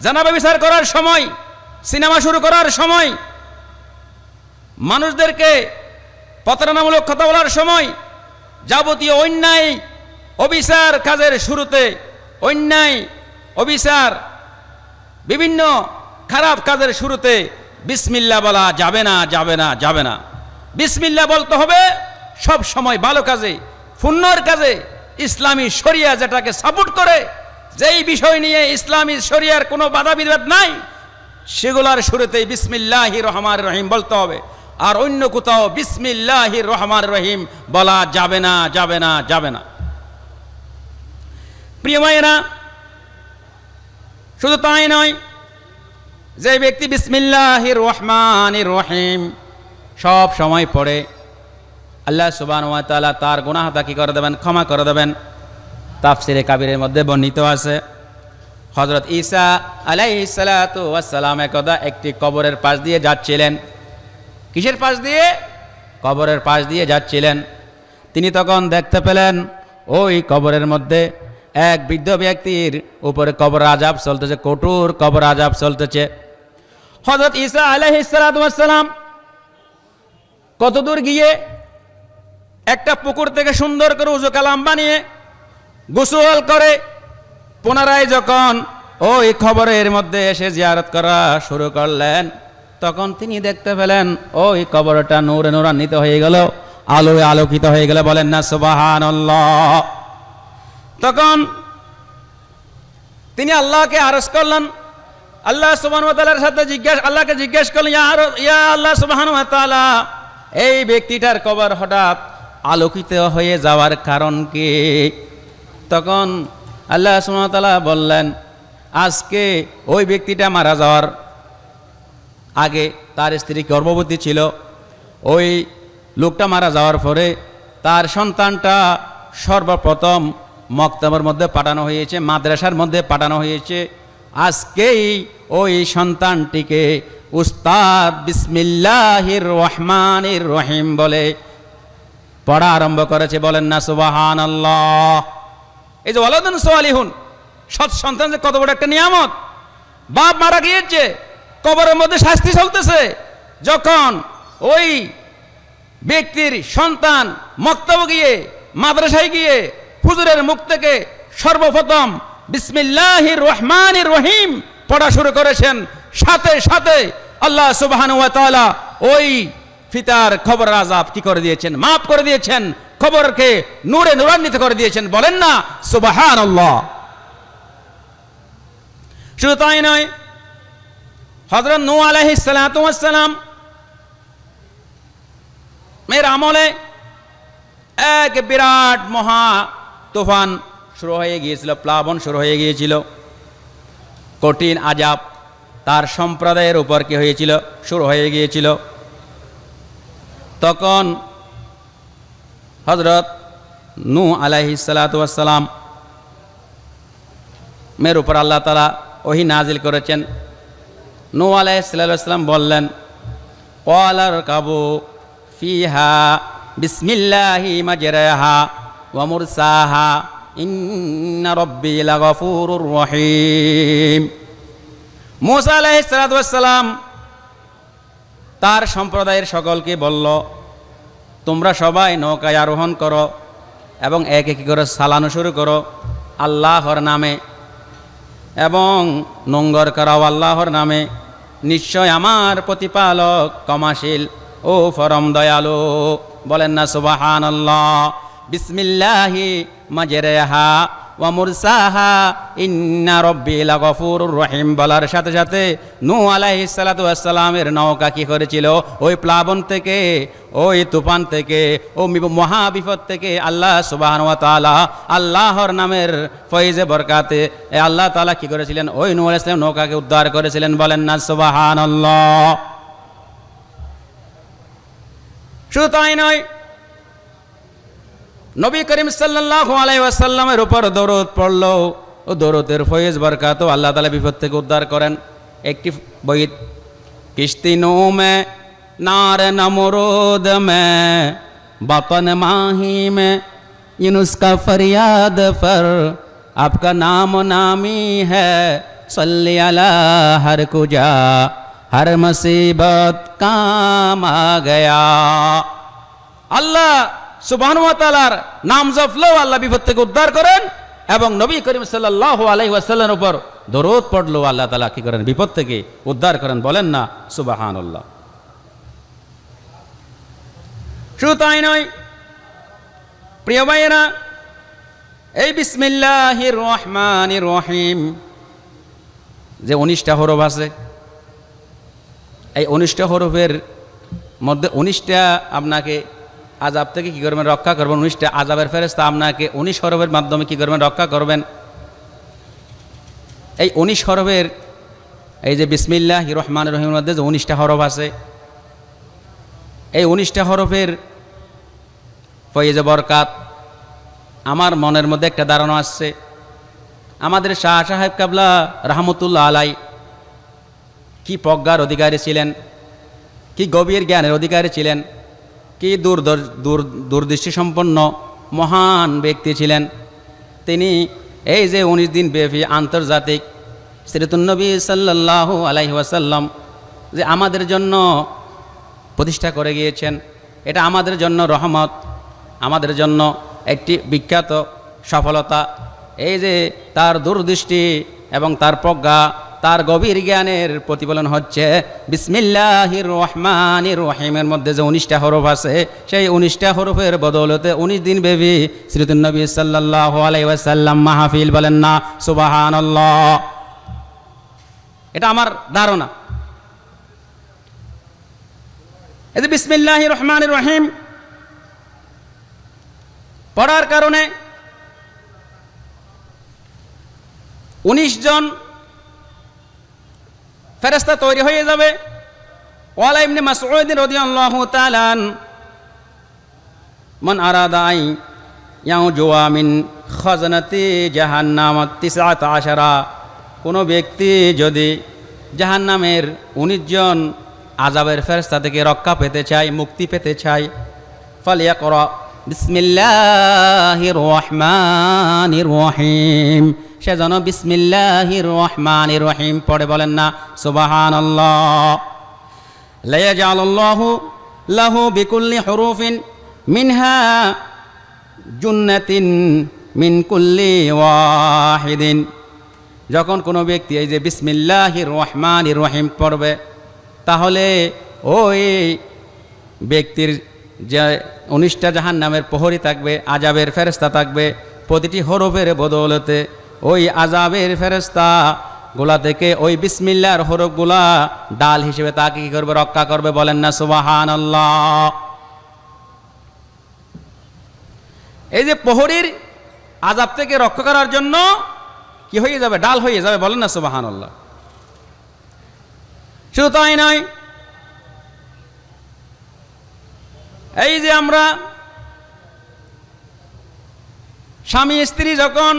জানা ব্যভিচার করার সময়, সিনেমা শুরু করার সময়, মানুষদেরকে প্রতারণামূলক কথা বলার সময়, যাবতীয় অন্যায় অবিচার কাজের শুরুতে, অন্যায় অবিচার বিভিন্ন খারাপ কাজের শুরুতে বিসমিল্লাহ বলা যাবে না, যাবে না, যাবে না। বিসমিল্লাহ বলতে হবে সব সময় ভালো কাজে, পুণ্যর কাজে, ইসলামী শরিয়া যেটাকে সাপোর্ট করে, যেই বিষয় নিয়ে ইসলামী শরিয়ার কোনো বাধা বিবাদ নাই, সেগুলার শুরুতেই বিসমিল্লাহির রহমানির রহিম বলতে হবে। আর অন্য কোথাও বিসমিল্লাহির রহমানির রহিম বলা যাবে না, যাবে না, যাবে না। প্রিয় ভাইয়েরা, শুধু তাই নয়, যে ব্যক্তি বিসমিল্লাহির রহমানির রহিম সব সময় পড়ে, আল্লাহ সুবহানাহু ওয়া তাআলা তার গুনাহটা কি করে দেবেন, ক্ষমা করে দেবেন। তাফসিরে কাবীরের মধ্যে বর্ণিত আছে, হযরত ঈসা আলাইহিস সালাতু ওয়াস সালাম একদা একটি কবরের পাশ দিয়ে যাচ্ছিলেন। কিসের পাশ দিয়ে? কবরের পাশ দিয়ে যাচ্ছিলেন। তিনি তখন দেখতে পেলেন ওই কবরের মধ্যে এক বৃদ্ধ ব্যক্তির উপরে কবর আযাব চলতেছে, কঠোর কবর আযাব চলতেছে। হযরত ঈসা আলাইহিস সালাতু ওয়াস সালাম কত দূর গিয়ে একটা পুকুর থেকে সুন্দর করে উযু কালাম বানিয়ে গোসল করে পুনরায় যখন ওই কবরের মধ্যে এসে জিয়ারত করা শুরু করলেন, তখন তিনি দেখতে পেলেন ওই কবরটা নূরে নূরান্বিত হয়ে গেল, আলোয় আলোকিত হয়ে গেল। বলেন না সুবহানাল্লাহ। তখন তিনি আল্লাহকে আরজ করলেন, আল্লাহ সুবহানাহু ওয়া তাআলার সাথে আল্লাহকে জিজ্ঞেস করলেন, ইয়া আল্লাহ সুবহানাহু ওয়া তাআলা, এই ব্যক্তিটার কবর হঠাৎ আলোকিত হয়ে যাওয়ার কারণ কি? তখন আল্লাহ সুবহানাহু ওয়া তাআলা বললেন, আজকে ওই ব্যক্তিটা মারা যাওয়ার আগে তার স্ত্রী গর্ভবতী ছিল। ওই লোকটা মারা যাওয়ার পরে তার সন্তানটা সর্বপ্রথম মক্তবের মধ্যে পাঠানো হয়েছে, মাদ্রাসার মধ্যে পাঠানো হয়েছে। আজকেই ওই সন্তানটিকে উস্তাদ বিসমিল্লাহির রহমানির রহিম বলে পড়া আরম্ভ করেছে। বলেন না সুবহানাল্লাহ। এই যে ওয়ালাদুন সালিহুন, সৎ সন্তান যে কত বড় একটা নিয়ামত। বাপ মারা গিয়েছে, কবরের মধ্যে শাস্তি চলতেছে, যখন ওই ব্যক্তির সন্তান মক্তবে গিয়ে মাদ্রাসায় গিয়ে হুজুরের মুখ থেকে সর্বপ্রথম বিসমিল্লাহির রহমানির রহিম পড়া শুরু করেছেন, সাথে সাথে আল্লাহ সুবহানাহু ওয়া তাআলা ওই পিতার খবর আযাব কি করে দিয়েছেন, মাফ করে দিয়েছেন, খবরকে নূরে নূরান্বিত করে দিয়েছেন। বলেন না সুবহানাল্লাহ। শুধু তাই নয়, হযরত নূহ আলাইহিস সালাতু ওয়াস সালাম এর আমলে এক বিরাট মহা তুফান শুরু হয়ে গিয়েছিল, প্লাবন শুরু হয়ে গিয়েছিল, কঠিন আযাব তার সম্প্রদায়ের উপর কি হয়েছিল, শুরু হয়ে গিয়েছিল। তখন হযরত নূহ আলাইহিস সালাতু ওয়াস সালাম মের উপর আল্লাহ তাআলা ওহী নাজিল করেছেন। নূহ আলাইহিস সালাতু ওয়াস সালাম বললেন, ক্বালা রকাবু ফিহা বিসমিল্লাহি মাজরাহা ওয়া মুরসাহা ইন্না রাব্বি লাগফুরুর রহিম। মূসা আলাইহিস সালাতু ওয়াস সালাম তার সম্প্রদায়ের সকলকে বলল, তোমরা সবাই নৌকায় আরোহণ করো এবং এক এক করে চালানো শুরু করো আল্লাহর নামে, এবং নোঙ্গর করাও আল্লাহর নামে। নিশ্চয় আমার প্রতিপালক ক্ষমাশীল ও পরম দয়ালু। বলেন না সুবহানাল্লাহ। বিসমিল্লাহি মাজরাহা ওয়া মুরসাহা ইন্না রাব্বি লাগফুরুর রহিম বলার সাথে সাথে নূহ আলাইহিস সালাতু ওয়াস সালামের নৌকা কি করেছিল, ওই প্লাবন থেকে, ওই তুফান থেকে, ও মহাবিপদ থেকে আল্লাহ সুবহানাহু ওয়া তাআলা আল্লাহর নামের ফয়েজে বরকাতে আল্লাহ তাআলা কি করেছিলেন, ওই নূহ আলাইহিস সালাম নৌকাকে উদ্ধার করেছিলেন। বলেন না সুবহানাল্লাহ। শুধু তাই নয়, নবী করিম সাল্লাল্লাহু আলাইহি ওয়াসাল্লামের উপর দরুদ পড়ল, ও দরুদের ফয়েজ বরকাত আল্লাহ তাআলা বিপদ থেকে উদ্ধার করেন। একটি বইত, কিস্তি নো মে নার নমরুদ মে বতন মাহি মে यूनुस का फरियाद पर आपका नाम नामी है सल्ली अला हर कुजा हर मुसीबत काम आ गया। আল্লাহ সুবহানাহু ওয়া তাআলার নাম জপলেও আল্লাহ বিপদ থেকে উদ্ধার করেন, এবং নবী করিম সাল্লাল্লাহু আলাইহি ওয়াসাল্লামের উপর দরুদ পড়লেও আল্লাহ তাআলা কি করেন, বিপদ থেকে উদ্ধার করেন। বলেন না সুবহানাল্লাহ। শুধু তাই নয় প্রিয় ভাইয়েরা, এই বিসমিল্লাহির রহমানির রহিম যে 19টা হরফ আছে, এই 19টা হরফের মধ্যে 19টা আপনাকে আযাব থেকে কি করবেন, রক্ষা করবেন। 19টা আযাবের ফেরেশতা আপনাকে 19 হরফের মাধ্যমে কি করবেন, রক্ষা করবেন। এই 19 হরফের, এই যে বিসমিল্লাহির রহমানির রহিমের মধ্যে যে 19টা হরফ আছে, এই 19টা হরফের ফয়েজে বরকাত আমার মনের মধ্যে একটা ধারণা আসছে। আমাদের শাহ সাহেব কাবলা রাহমাতুল্লাহ আলাই কি প্রজ্ঞার অধিকারী ছিলেন, কি গভীর জ্ঞানের অধিকারী ছিলেন, কি দূরদৃষ্টি সম্পন্ন মহান ব্যক্তি ছিলেন। তিনি এই যে 19 দিন ব্যাপী আন্তর্জাতিক সিরাতুন নবী সাল্লাল্লাহু আলাইহি ওয়াসাল্লাম যে আমাদের জন্য প্রতিষ্ঠা করে গিয়েছেন, এটা আমাদের জন্য রহমত, আমাদের জন্য একটি বিখ্যাত সফলতা। এই যে তার দূরদৃষ্টি এবং তার প্রজ্ঞা, তার গভীর জ্ঞানের প্রতিফলন হচ্ছে বিসমিল্লাহির রহমানির রহিমের মধ্যে যে 19টা হরফ আছে, সেই 19টা হরফের বদৌলতে 19 দিন ব্যাপী সিরাতুন নবী সাল্লাল্লাহু আলাইহি ওয়াসাল্লাম মাহফিল। বলেন না সুবহানাল্লাহ। এটা আমার ধারণা। এই যে বিসমিল্লাহির রহমানির রহিম পড়ার কারণে 19 জন ফেরেশতা তৈরি হয়ে যাবে। ওয়ালা ইবনে মাসউদ রাদিয়াল্লাহু তাআলা মান আরাদা আই ইয়াউজুয়া মিন খাজনাতি জাহান্নাম 19 কোনো ব্যক্তি যদি জাহান্নামের 19 জন আযাবের ফেরেশতা থেকে রক্ষা পেতে চায়, মুক্তি পেতে চায়, ফালিয়াকরা বিসমিল্লাহির রহমানির রহিম সে যেন বিসমিল্লাহির রহমানির রহিম পড়ে, বলেন না সুবহানাল্লাহ। লা ইয়াজআলুল্লাহু লাহু বিকুল্লি হুরুফিন মিনহা জুন্নাতিন মিন কুল্লি ওয়াহিদিন। যখন কোনো ব্যক্তি এই যে বিসমিল্লাহির রহমানির রহিম পড়বে, তাহলে ওই ব্যক্তির যে 19টা জাহান্নামের প্রহরী থাকবে, আযাবের ফেরেশতা থাকবে, প্রতিটি হরফের বদৌলতে ওই আযাবের ফেরেশতা গোলা থেকে ওই বিসমিল্লাহর হরফগুলা ডাল হিসেবে তাকে কি করবে? রক্ষা করবে, বলেন না সুবহানাল্লাহ। এই যে প্রহরীর আযাব থেকে রক্ষা করার জন্য কি হয়ে যাবে? ডাল হয়ে যাবে, বলেন না সুবহানাল্লাহ। শুধু তাই নয়, এই যে আমরা স্বামী স্ত্রী যখন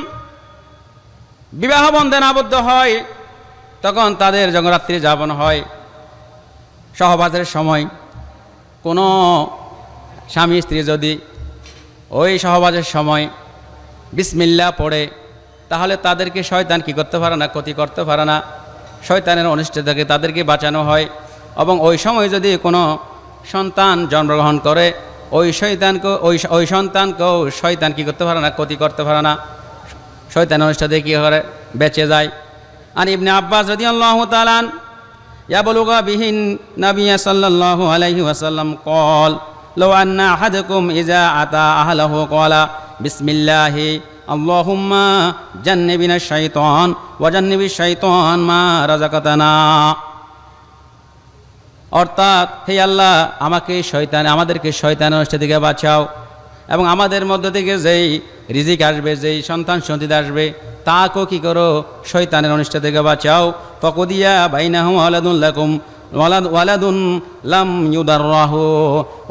বিবাহ বন্ধনে আবদ্ধ হয়, তখন তাদের যখন রাত্রি যাপন হয়, সহবাসের সময় কোনো স্বামী স্ত্রী যদি ওই সহবাসের সময় বিসমিল্লাহ পড়ে, তাহলে তাদেরকে শয়তান কি করতে পারে না? ক্ষতি করতে পারে না। শয়তানের অনিষ্ট থেকে তাদেরকে বাঁচানো হয়। এবং ওই সময় যদি কোনো সন্তান জন্মগ্রহণ করে, ওই শয়তানকে ওই সন্তানকেও শয়তান কি করতে পারে না? ক্ষতি করতে পারে না। শয়তানের অনিষ্ট থেকে কী করে? বেঁচে যায়। আর ইবনে আব্বাস রাদিয়াল্লাহু তাআলা ইয়াবলুগা বিহিন নবিয়্য সাল্লাল্লাহু আলাইহি ওয়াসাল্লাম ক্বাল লাউ আন্না আহাদাকুম ইযা আতা আহলাহু ক্বালা বিসমিল্লাহি আল্লাহুম্মা জান্নিবিনা শাইতান ওয়া জান্নিবিশ শাইতান মা রাযাকাতানা। অর্থাৎ, হে আল্লাহ, আমাদেরকে শয়তানের অনিষ্ট থেকে বাঁচাও, এবং আমাদের মধ্য থেকে যেই রিজিক আসবে, যেই সন্তান সন্ততি আসবে, তাকেও কি করো? শয়তানের অনিষ্ট থেকে বাঁচাও। ফাকুদিয়া বাইনাহুম ওয়ালাদুন লাকুম ওয়ালাদুন লাম ইউদাররাহু।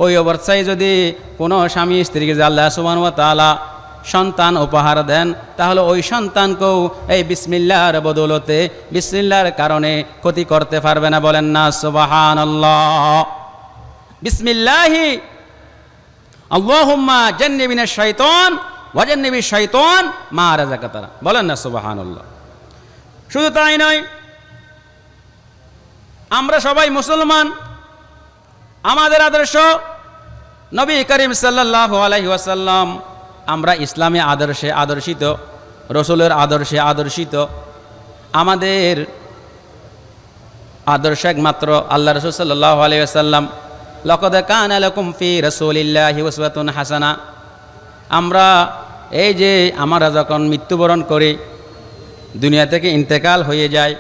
ওই অবস্থায় যদি কোনো স্বামী স্ত্রীকে যে আল্লাহ সুবহানাহু ওয়া তাআলা সন্তান উপহার দেন, তাহলে ওই সন্তানকেও এই বিসমিল্লাহর বদৌলতে, বিসমিল্লাহর কারণে ক্ষতি করতে পারবে না, বলেন না সুবহানাল্লাহ। বিসমিল্লাহি আল্লাহুম্মা জান্নিবিনা শাইতান ওয়া জান্নিবিশ শাইতান মা রাযাকাতানা, বলেন না সুবহানাল্লাহ। শুধু তাই নয়, আমরা সবাই মুসলমান। আমাদের আদর্শ নবী করিম সাল্লাল্লাহু আলাইহি ওয়াসাল্লাম, আমরা ইসলামী আদর্শে আদর্শিত, রসুলের আদর্শে আদর্শিত। আমাদের আদর্শ একমাত্র আল্লাহ রসুল সাল্লাল্লাহু আলাইহি ওয়াসাল্লাম। লাকাদ কানা লাকুম ফি রাসূলিল্লাহি উসওয়াতুন হাসানা। আমরা এই যে আমরা যখন মৃত্যুবরণ করি, দুনিয়া থেকে ইন্তেকাল হয়ে যায়,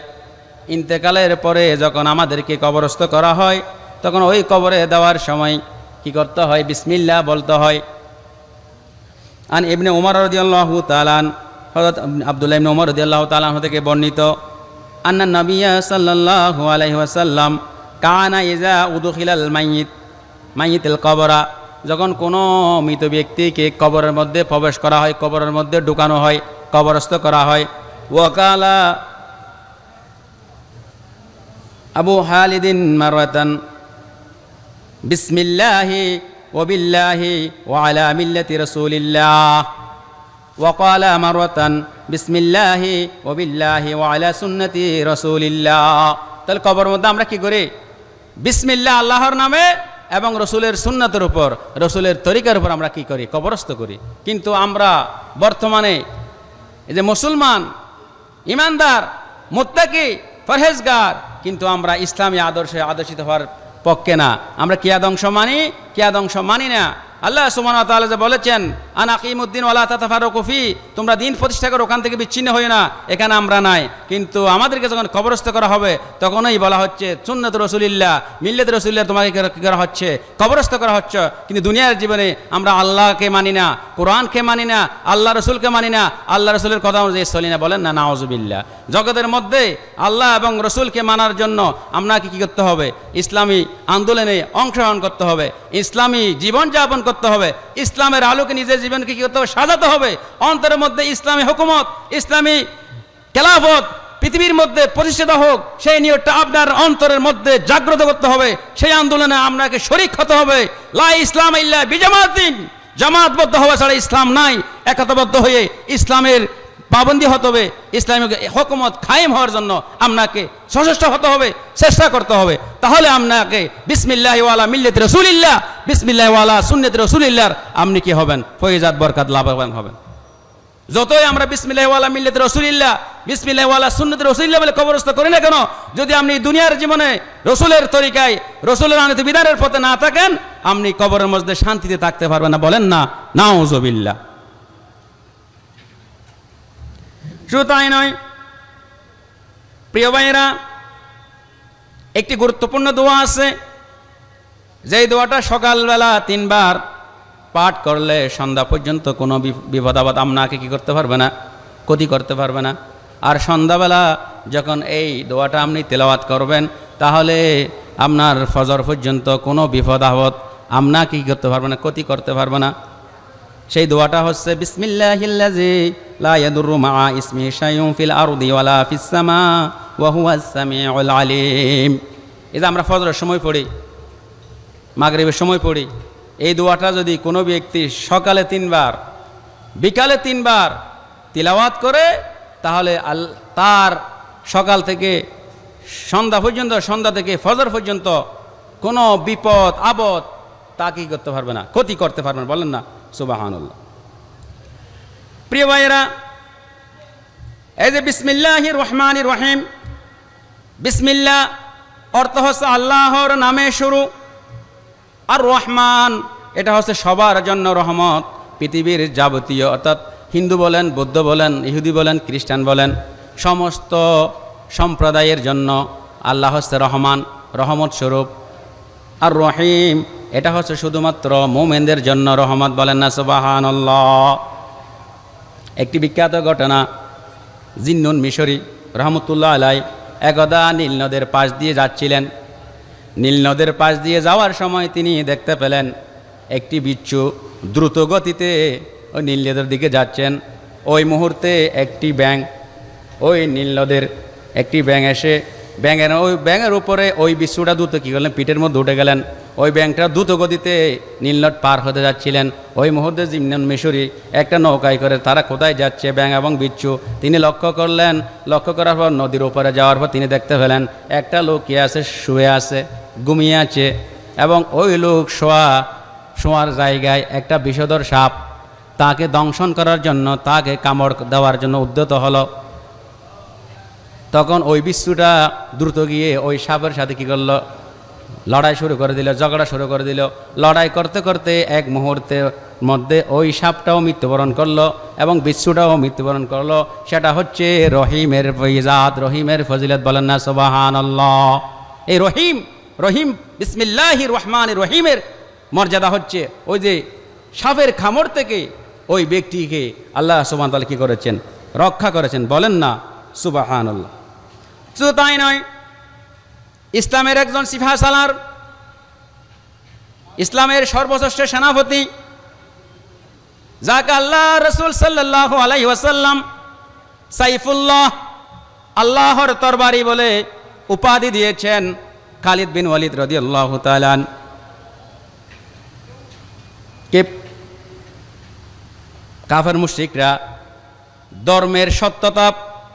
ইন্তেকালের পরে যখন আমাদেরকে কবরস্থ করা হয়, তখন ওই কবরে দেওয়ার সময় কি করতে হয়? বিসমিল্লাহ বলতে হয়। আন ইবনে উমর রাদিয়াল্লাহু তাআলা, হযরত আব্দুল্লাহ ইবনে উমর রাদিয়াল্লাহু তাআলা থেকে বর্ণিত, আন্না নবিয়্য সাল্লাল্লাহু আলাইহি ওয়াসাল্লাম কানা ইযা উদখিলাল মাইয়িতুল কবরা, যখন কোনো মৃত ব্যক্তিকে কবরের মধ্যে প্রবেশ করা হয়, কবরের মধ্যে ঢুকানো হয়, কবরস্থ করা হয়, ওয়াকালা আবু হালিদিন মারওয়াতান বিসমিল্লাহি ওয়া বিল্লাহি ওয়া আলা মিল্লাতি রাসূলিল্লাহ, ওয়াকালা মারওয়াতান বিসমিল্লাহি ওয়া বিল্লাহি ওয়া আলা সুন্নতি রাসূলিল্লাহ। তাহলে কবরের মধ্যে আমরা কি করি? বিসমিল্লাহ, আল্লাহর নামে এবং রসুলের সুন্নতের উপর, রসুলের তরিকার উপর আমরা কি করি? কবরস্থ করি। কিন্তু আমরা বর্তমানে এই যে মুসলমান, ইমানদার, মুত্তাকি, পরহেজগার, কিন্তু আমরা ইসলামী আদর্শে আদর্শিত হওয়ার পক্ষে না। আমরা কি আদর্শ মানি, কি আদর্শ মানি না। আল্লাহ সুবহানাহু ওয়া তাআলা যে বলেছেন, আন আকিমুদ্দিন ওয়া লা তাতাফাররাকু ফি, তোমরা দিন প্রতিষ্ঠা করো, ওখান থেকে বিচ্ছিন্ন হই না, এখানে আমরা নাই। কিন্তু আমাদেরকে যখন কবরস্থ করা হবে, তখনই বলা হচ্ছে সুন্নাত রাসূলিল্লাহ, মিল্লাত রাসূলিল্লাহ, তোমাকে কি করা হচ্ছে? কবরস্থ করা হচ্ছে। কিন্তু দুনিয়ার জীবনে আমরা আল্লাহকে মানি না, কোরআনকে মানি না, আল্লাহ রসুলকে মানি না, আল্লাহ রসুলের কথা অনুযায়ী চলি না, বলেন না নাউযুবিল্লাহ। জগতের মধ্যে আল্লাহ এবং রসুলকে মানার জন্য আপনাকে কি করতে হবে? ইসলামী আন্দোলনে অংশগ্রহণ করতে হবে, ইসলামী জীবনযাপন করতে হবে, ইসলামের আলোকে নিজের জীবনকে কি করতে হবে? সাজাতে হবে। অন্তরের মধ্যে ইসলামী হুকুমত, ইসলামী খেলাফত পৃথিবীর মধ্যে প্রতিষ্ঠিত হোক, সেই নিয়তটা আপনার অন্তরের মধ্যে জাগ্রত করতে হবে। সেই আন্দোলনে আপনাকে শরীক হতে হবে। লা ইসলাম ইল্লা বিজামাতিন, জামাতবদ্ধ হওয়া ছাড়া ইসলাম নাই। একতাবদ্ধ হয়ে ইসলামের পাবন্দি হতে হবে, ইসলামিক হুকুমত কায়েম হওয়ার জন্য আপনাকে সচেষ্ট হতে হবে, চেষ্টা করতে হবে। তাহলে আপনাকে বিসমিল্লাহ ওয়ালা মিল্লাত রাসূলিল্লাহ, বিসমিল্লাহ ওয়ালা সুন্নাত রাসূলিল্লাহর আপনি কি হবেন? ফয়জাত বরকত লাভবান হবেন। যতই আমরা বিসমিল্লাহ ওয়ালা মিল্লাত রাসূলিল্লাহ, বিসমিল্লাহ ওয়ালা সুন্নাত রাসূলিল্লাহ বলে কবরস্থ করি না কেন, যদি আপনি দুনিয়ার জীবনে রসুলের তরিকায়, রসুলের আনিত বিধানের পথে না থাকেন, আপনি কবরের মধ্যে শান্তিতে থাকতে পারবেন না। বলেন না নাউযুবিল্লাহ। শুধু তাই নয় প্রিয় ভাইয়েরা, একটি গুরুত্বপূর্ণ দোয়া আছে, যেই দোয়াটা সকালবেলা 3 বার পাঠ করলে সন্ধ্যা পর্যন্ত কোনো বিপদ আপদ আপনাকে কি করতে পারবে না, ক্ষতি করতে পারবে না। আর সন্ধ্যাবেলা যখন এই দোয়াটা আপনি তেলাওয়াত করবেন, তাহলে আপনার ফজর পর্যন্ত কোনো বিপদ আপদ আপনাকে কি করতে পারবে না, ক্ষতি করতে পারবে না। সেই দোয়াটা হচ্ছে বিসমিল্লাহিল্লাযী লা ইয়াদুররু মা'a ইসমিহি শাইউন ফিল আরদি ওয়ালা ফিস সামা ওয়া হুয়াস সামিউল আলিম। এটা আমরা ফজরের সময় পড়ি, মাগরিবের সময় পড়ি। এই দোয়াটা যদি কোনো ব্যক্তি সকালে 3 বার, বিকালে 3 বার তিলাওয়াত করে, তাহলে তার সকাল থেকে সন্ধ্যা পর্যন্ত, সন্ধ্যা থেকে ফজর পর্যন্ত কোনো বিপদ আপদ তা কি করতে পারবে না, ক্ষতি করতে পারবে না। বলেন না সুবহানাল্লাহ। প্রিয় ভাইয়েরা, এই যে বিসমিল্লাহির রহমানির রহিম, বিসমিল্লাহ অর্থ হচ্ছে আল্লাহর নামে শুরু, আর রহমান এটা হচ্ছে সবার জন্য রহমত। পৃথিবীর যাবতীয়, অর্থাৎ হিন্দু বলেন, বৌদ্ধ বলেন, ইহুদি বলেন, খ্রিস্টান বলেন, সমস্ত সম্প্রদায়ের জন্য আল্লাহ হচ্ছে রহমান, রহমত স্বরূপ। আর রহিম এটা হচ্ছে শুধুমাত্র মুমিনদের জন্য রহমত। বলেন না সুবহানাল্লাহ। একটি বিখ্যাত ঘটনা, জিন্নুন মিশরি রহমতুল্লাহ আলাই একদা নীল নদের পাশ দিয়ে যাচ্ছিলেন। নীল নদের পাশ দিয়ে যাওয়ার সময় তিনি দেখতে পেলেন একটি বিচ্ছু দ্রুত গতিতে ওই নীল নদের দিকে যাচ্ছেন। ওই মুহূর্তে একটি ব্যাঙ, ওই নীল নদের একটি ব্যাঙ এসে ব্যাঙের উপরে ওই বিচ্ছুটা দ্রুত কী করলেন, পিঠের মধ্যে উঠে গেলেন। ওই ব্যাঙটা দ্রুত গতিতে নীলনদ পার হতে যাচ্ছিলেন। ওই মুহূর্তে জিন্নুন মিশরি একটা নৌকায় করে তারা কোথায় যাচ্ছে, ব্যাঙ এবং বিচ্ছু, তিনি লক্ষ্য করলেন। লক্ষ্য করার পর নদীর উপরে যাওয়ার পর তিনি দেখতে পেলেন একটা লোক কি আছে, শুয়ে আছে, ঘুমিয়ে আছে, এবং ওই লোক শোয়ার জায়গায় একটা বিষধর সাপ তাকে দংশন করার জন্য, তাকে কামড় দেওয়ার জন্য উদ্যত হলো। তখন ওই বিচ্ছুটা দ্রুত গিয়ে ওই সাপের সাথে কী করলো, লড়াই শুরু করে দিল, ঝগড়া শুরু করে দিল। লড়াই করতে করতে এক মুহূর্তের মধ্যে ওই সাপটাও মৃত্যুবরণ করলো এবং বিচ্ছুটাও মৃত্যুবরণ করলো। সেটা হচ্ছে রহিমের ফজিলত, রহিমের ফজিলত। বলেন না সুবহানাল্লাহ। এই রহিম বিসমিল্লাহির রহমানির রহিমের মর্যাদা হচ্ছে ওই যে সাপের কামড় থেকে ওই ব্যক্তিকে আল্লাহ সুবহানাহু ওয়া তাআলা কী করেছেন, রক্ষা করেছেন। বলেন না সুবহানাল্লাহ। শুধু তাই নয়, ইসলামের একজন সিপাহ সালার, ইসলামের সর্বশ্রেষ্ঠ সেনাপতি, যাকে আল্লাহ রাসূল সাল্লাল্লাহু আলাইহি ওয়াসাল্লাম সাইফুল্লাহ, আল্লাহর তরবারি বলে উপাধি দিয়েছেন, খালিদ বিন ওয়ালিদ রাদিয়াল্লাহু তাআলা কে কাফের মুশরিকরা ধর্মের সত্যতা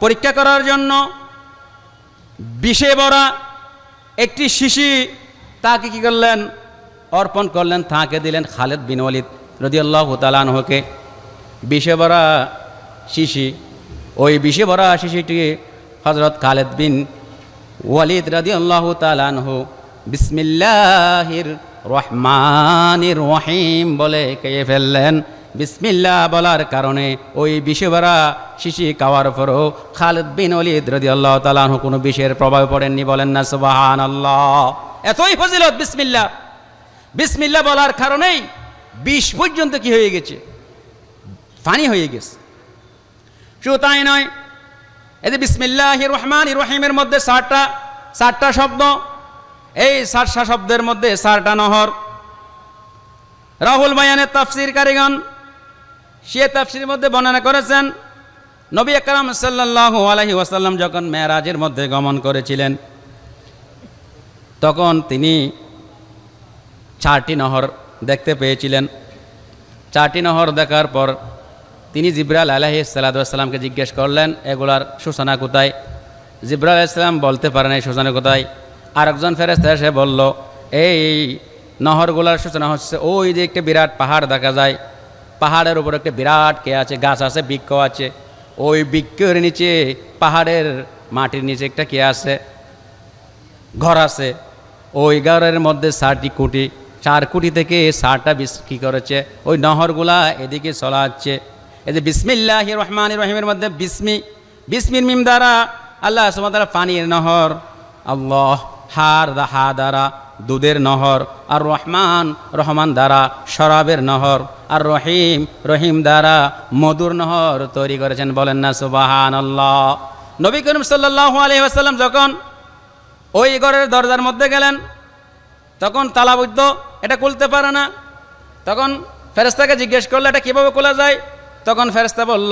পরীক্ষা করার জন্য বিষে ভরা একটি শিশি তাকে কি করলেন, অর্পণ করলেন, তাকে দিলেন খালিদ বিন ওয়ালিদ রাদিয়াল্লাহু তাআলা আনহুকে। বিষে ভরা শিশি, ওই বিষে ভরা শিশিটি হযরত খালিদ বিন ওয়ালিদ রাদিয়াল্লাহু তাআলা আনহু বিসমিল্লাহির রহমানির রহিম বলে খেয়ে ফেললেন। বিসমিল্লাহ বলার কারণে ওই বিষে ভরা শিশি খাওয়ার পরও খালিদ বিন ওয়ালিদ রাদিয়াল্লাহু তাআলা আনহু কোনো বিষের প্রভাবে পড়েননি। বলেন না সুবহানাল্লাহ। এতই ফজিলত বিসমিল্লাহ। বিসমিল্লাহ বলার কারণেই বিষ পর্যন্ত কি হয়ে গেছে, পানি হয়ে গেছে। শুধু তাই নয়, এই যে বিসমিল্লাহির রহমানির রহিমের মধ্যে 4টা শব্দ, এই 4টা শব্দের মধ্যে 4টা নহর। রাহুল বায়ানের তাফসীর কারিগণ সে তাফসীরের মধ্যে বর্ণনা করেছেন, নবী আকরাম সাল্লাল্লাহু আলাইহি ওয়াসাল্লাম যখন মেরাজের মধ্যে গমন করেছিলেন, তখন তিনি 4টি নহর দেখতে পেয়েছিলেন। 4টি নহর দেখার পর তিনি জিবরাইল আলাইহিস সালামকে জিজ্ঞেস করলেন এগুলার সূচনা কোথায়? জিবরাইল আলাইহিস সালাম বলতে পারেন এই সূচনা কোথায়। আরেকজন ফেরেশতা এসে বলল এই নহরগুলার সূচনা হচ্ছে ওই যে একটা বিরাট পাহাড় দেখা যায়, পাহাড়ের উপর একটা বিরাট কে আছে, গাছ আছে, বৃক্ষ আছে, ওই বৃক্ষের নিচে পাহাড়ের মাটির নিচে একটা কে আছে, ঘর আছে, ওই ঘরের মধ্যে 4টি কুটি, 4 কুটি থেকে 4টা কী করেছে ওই নহরগুলা এদিকে চলাচ্ছে। এই যে বিসমিল্লাহির রহমানির রহিমের মধ্যে বিসমির মিম দ্বারা আল্লাহ সুবহানাহু ওয়া তাআলা পানির নহর, আল্লাহ হা দ্বারা দুধের নহর, আর রহমান দ্বারা শরাবের নহর, আর রহিম দ্বারা মধুর নহর তৈরি করেছেন। বলেন না সুবহানাল্লাহ। নবী করিম সাল্লাল্লাহু আলাইহি ওয়াসাল্লাম যখন ওই ঘরের দরজার মধ্যে গেলেন তখন তালাবদ্ধ, এটা খুলতে পারে না। তখন ফেরেশতাকে জিজ্ঞেস করলো এটা কীভাবে খোলা যায়? তখন ফেরেশতা বলল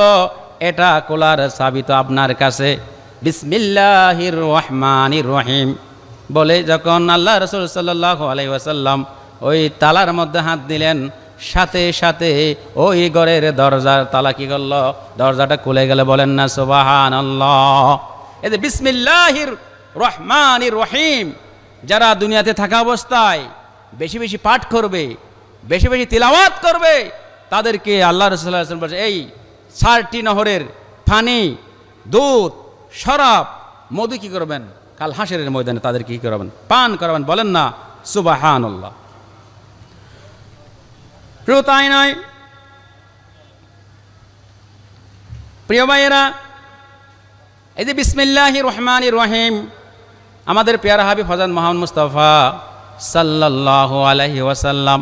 এটা খোলার চাবি তো আপনার কাছে, বিসমিল্লাহির রহমানির রহিম বলে যখন আল্লাহ রাসূল সাল্লাল্লাহু আলাইহি ওয়াসাল্লাম ওই তালার মধ্যে হাত দিলেন, সাথে সাথে ওই ঘরের দরজার তালা কি করল? দরজাটা খুলে গেল। বলেন না সুবহানাল্লাহ। এই যে বিসমিল্লাহির রহমানির রহিম যারা দুনিয়াতে থাকা অবস্থায় বেশি বেশি পাঠ করবে, বেশি বেশি তিলাওয়াত করবে, তাদেরকে আল্লাহ রাসূল সাল্লাল্লাহু আলাইহি ওয়াসাল্লাম বলেন এই 4টি নহরের পানি, দুধ, শরাব, মধু কি করবেন? কাল হাসরের ময়দানে তাদের কি করবেন? পান করাবেন। বলেন না সুবহানাল্লাহ। প্রিয় তাই নয়, প্রিয় ভাইয়েরা, এই যে বিসমিল্লাহির রহমানির রহিম আমাদের পেয়ারা হাবিব হযরত মুহাম্মদ মুস্তাফা সাল্লাল্লাহু আলাইহি ওয়াসাল্লাম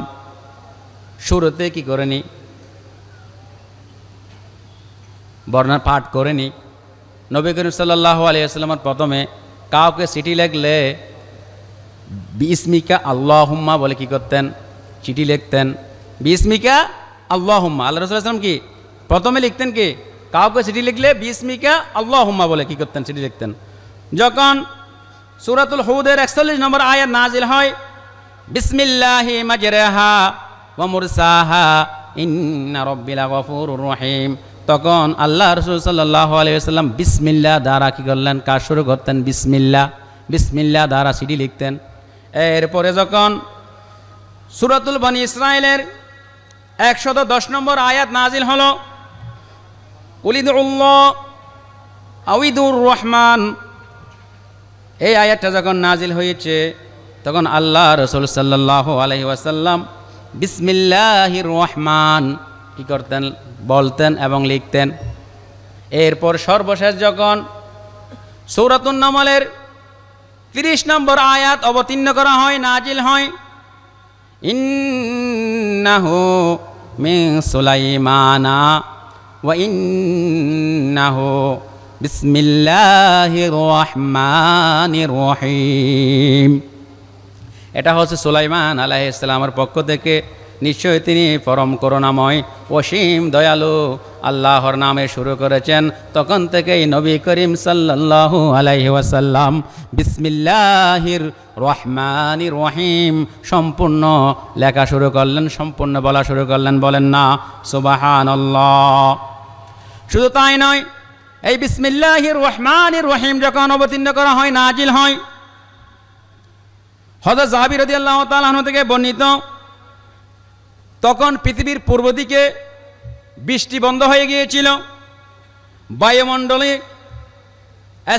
শুরুতে কি করেনি? বর্ণনা পাঠ করেনি। নবী করিম সাল্লাল্লাহু আলাইহি ওয়াসাল্লাম প্রথমে কাউকে চিঠি লিখলে বিসমিকা আল্লাহুম্মা বলে কি করতেন? চিঠি লিখতেন বিসমিকা আল্লাহুম্মা। আল্লাহ রাসূল সাল্লাল্লাহু আলাইহি ওয়াসাল্লাম কি প্রথমে লিখতেন কি? কাউকে চিঠি লিখলে বিসমিকা আল্লাহুম্মা বলে কি করতেন? চিঠি লিখতেন। যখন সূরাতুল হুদের 41 নম্বর আয়াত নাজিল হয়, বিসমিল্লাহি মাজরাহা ওয়া মুরসাহা ইন্না রাব্বিলা গফুরুর রহিম, তখন আল্লাহ রাসূল সাল্লাল্লাহু আলাইহি ওয়াসাল্লাম বিসমিল্লাহ দ্বারা কি করলেন? কাজ শুরু করতেন। বিসমিল্লাহ দ্বারা চিঠি লিখতেন। এরপরে যখন সূরাতুল বনী ইসরাইলের 110 নম্বর আয়াত নাজিল হলো, কুলিদুল্লাহ আউইদুর রহমান, এই আয়াতটা যখন নাজিল হয়েছে তখন আল্লাহ রাসূল সাল্লাল্লাহু আলাইহি ওয়াসাল্লাম বিসমিল্লাহির রহমান কি করতেন? বলতেন এবং লিখতেন। এরপর সর্বশেষ যখন সূরাতুন নামলের 30 নম্বর আয়াত অবতীর্ণ করা হয়, নাজিল হয়, ইন্নাহু মিন সুলাইমানা ওয়া ইন্নাহু বিসমিল্লাহির রহমানির রহিম, এটা হচ্ছে সুলাইমান আলাইহিস সালামের পক্ষ থেকে, নিশ্চয় তিনি পরম করুণাময় অসীম দয়ালু আল্লাহর নামে শুরু করেছেন। তখন থেকেই নবী করিম সাল্লাল্লাহু আলাইহি ওয়াসাল্লাম বিসমিল্লাহির রহমানির রহিম সম্পূর্ণ লেখা শুরু করলেন, সম্পূর্ণ বলা শুরু করলেন। বলেন না সুবহানাল্লাহ। শুধু তাই নয়, এই বিসমিল্লাহির রহমানির রহিম যখন অবতীর্ণ করা হয়, নাজিল হয়, হযরত জাবির রাদিয়াল্লাহু তাআলা আনহু থেকে বর্ণিত, তখন পৃথিবীর পূর্ব দিকে বৃষ্টি বন্ধ হয়ে গিয়েছিল, বায়ুমণ্ডলে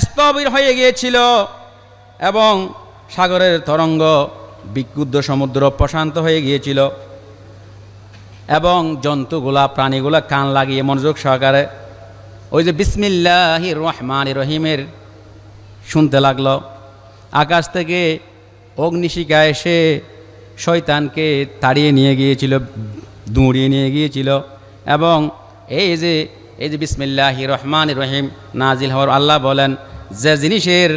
স্থবির হয়ে গিয়েছিল এবং সাগরের তরঙ্গ বিক্ষুব্ধ সমুদ্র প্রশান্ত হয়ে গিয়েছিল এবং জন্তুগুলা প্রাণীগুলা কান লাগিয়ে মনোযোগ সহকারে ওই যে বিসমিল্লাহির রহমানির রহিমের শুনতে লাগলো। আকাশ থেকে অগ্নিশিখা এসে শয়তানকে তাড়িয়ে নিয়ে গিয়েছিল, দৌড়িয়ে নিয়ে গিয়েছিল। এবং এই যে বিসমিল্লাহির রহমানির রহিম নাজিল হওয়ার আল্লাহ বলেন, যে জিনিসের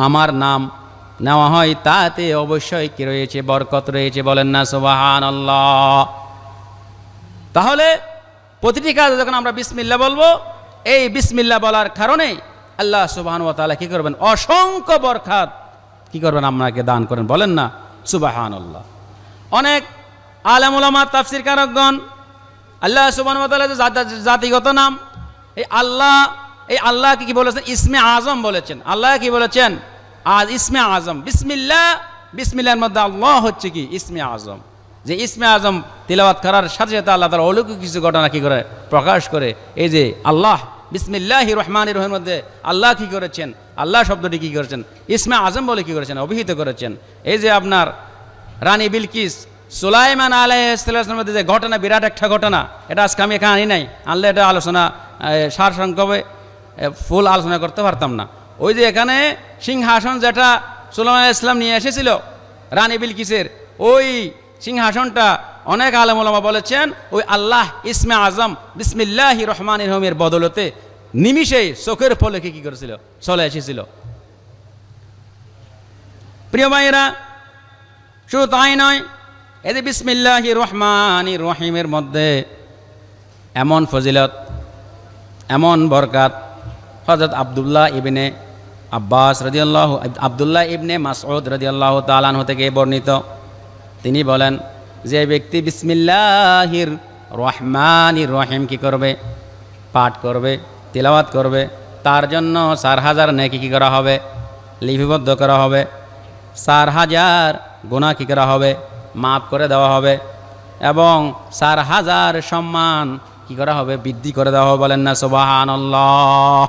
আমার নাম নেওয়া হয় তাতে অবশ্যই কি রয়েছে? বরকত রয়েছে। বলেন না সুবহানাল্লাহ। তাহলে প্রতিটি কাজে যখন আমরা বিসমিল্লাহ বলবো, এই বিসমিল্লাহ বলার কারণে আল্লাহ সুবহানাহু ওয়া তাআলা কি করবেন? অসংখ্য বরকত কি করবেন? আপনাকে দান করেন। বলেন না সুবহানাল্লাহ। অনেক আলেম উলামা তাফসীরকারকগণ আল্লাহ সুবহানাহু ওয়া তাআলা যে জাতিগত নাম, এই আল্লাহকে কি বলেছেন? ইসমে আজম বলেছেন। আল্লাহ কি বলেছেন? ইসমে আজম। বিসমিল্লাহর মধ্যে আল্লাহ হচ্ছে কি ইসমে আজম। যে ইসমে আজম তিলাওয়াত করার সাথে সাথে আল্লাহ তাআলা অলৌকিক কিছু ঘটনা কি করে প্রকাশ করে। এই যে আল্লাহ বিসমিল্লাহির রহমানির রহিমের মধ্যে আল্লাহ কি করেছেন? আল্লাহ শব্দটি কি করেছেন? ইসমে আজম বলে কি করেছেন? অভিহিত করেছেন। এই যে আপনার রানী বিলকিস সুলাইমান আলাইহিস সালামের মধ্যে যে ঘটনা, বিরাট একটা ঘটনা, এটা আজকে আমি এখানে আনি নাই, আনলে এটা আলোচনা সারসংক্ষেপে ফুল আলোচনা করতে পারতাম না। ওই যে এখানে সিংহাসন যেটা সুলাইমান আলাইহিস সালাম নিয়ে এসেছিল রানী বিলকিসের, ওই সিংহাসনটা অনেক আলেম ওলামা বলেছেন ওই আল্লাহ ইসমে আজম বিসমিল্লাহির রহমানির রহিমের বদলতে নিমিষেই চোখের পলকে কি করেছিল? চলে এসেছিল। প্রিয় ভাইয়েরা, শুধু তাই নয়, এই যে বিসমিল্লাহির রহমানির রহিমের মধ্যে এমন ফজিলত, এমন বরকাত, হযরত আব্দুল্লাহ ইবনে আব্বাস রাদিয়াল্লাহু, আব্দুল্লাহ ইবনে মাসউদ রাদিয়াল্লাহু তাআলা আনহু থেকে বর্ণিত, তিনি বলেন যে ব্যক্তি বিসমিল্লাহির রহমানির রহিম কি করবে? পাঠ করবে, তিলাওয়াত করবে, তার জন্য 4000 নেকি কি করা হবে? লিপিবদ্ধ করা হবে। 4000 গুনাহ কি করা হবে? মাফ করে দেওয়া হবে। এবং 4000 সম্মান কি করা হবে? বৃদ্ধি করে দেওয়া হবে। বলেন না সুবহানাল্লাহ।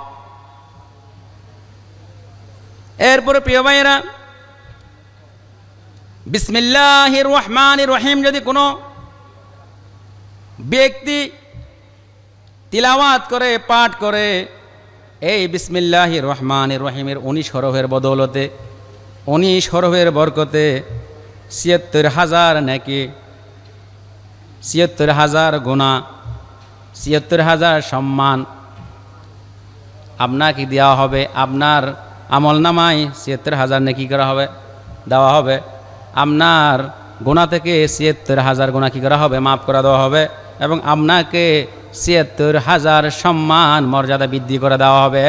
এরপরে প্রিয় ভাইয়েরা, বিসমিল্লাহির রহমানির রহিম যদি কোনো ব্যক্তি তিলাওয়াত করে, পাঠ করে, এই বিসমিল্লাহির রহমানির রহিমের 19 হরফের বদৌলতে, 19 হরফের বরকতে ৭৬,০০০ নেকি, ৭৬,০০০ গুনাহ, ৭৬,০০০ সম্মান আপনাকে দেওয়া হবে। আপনার আমল নামায় ৭৬,০০০ নেকি করা হবে, দেওয়া হবে। আপনার গুনাহ থেকে ৭৬,০০০ গুনাহ কি করা হবে? মাফ করে দেওয়া হবে। এবং আপনাকে ৭৬,০০০ সম্মান মর্যাদা বৃদ্ধি করে দেওয়া হবে।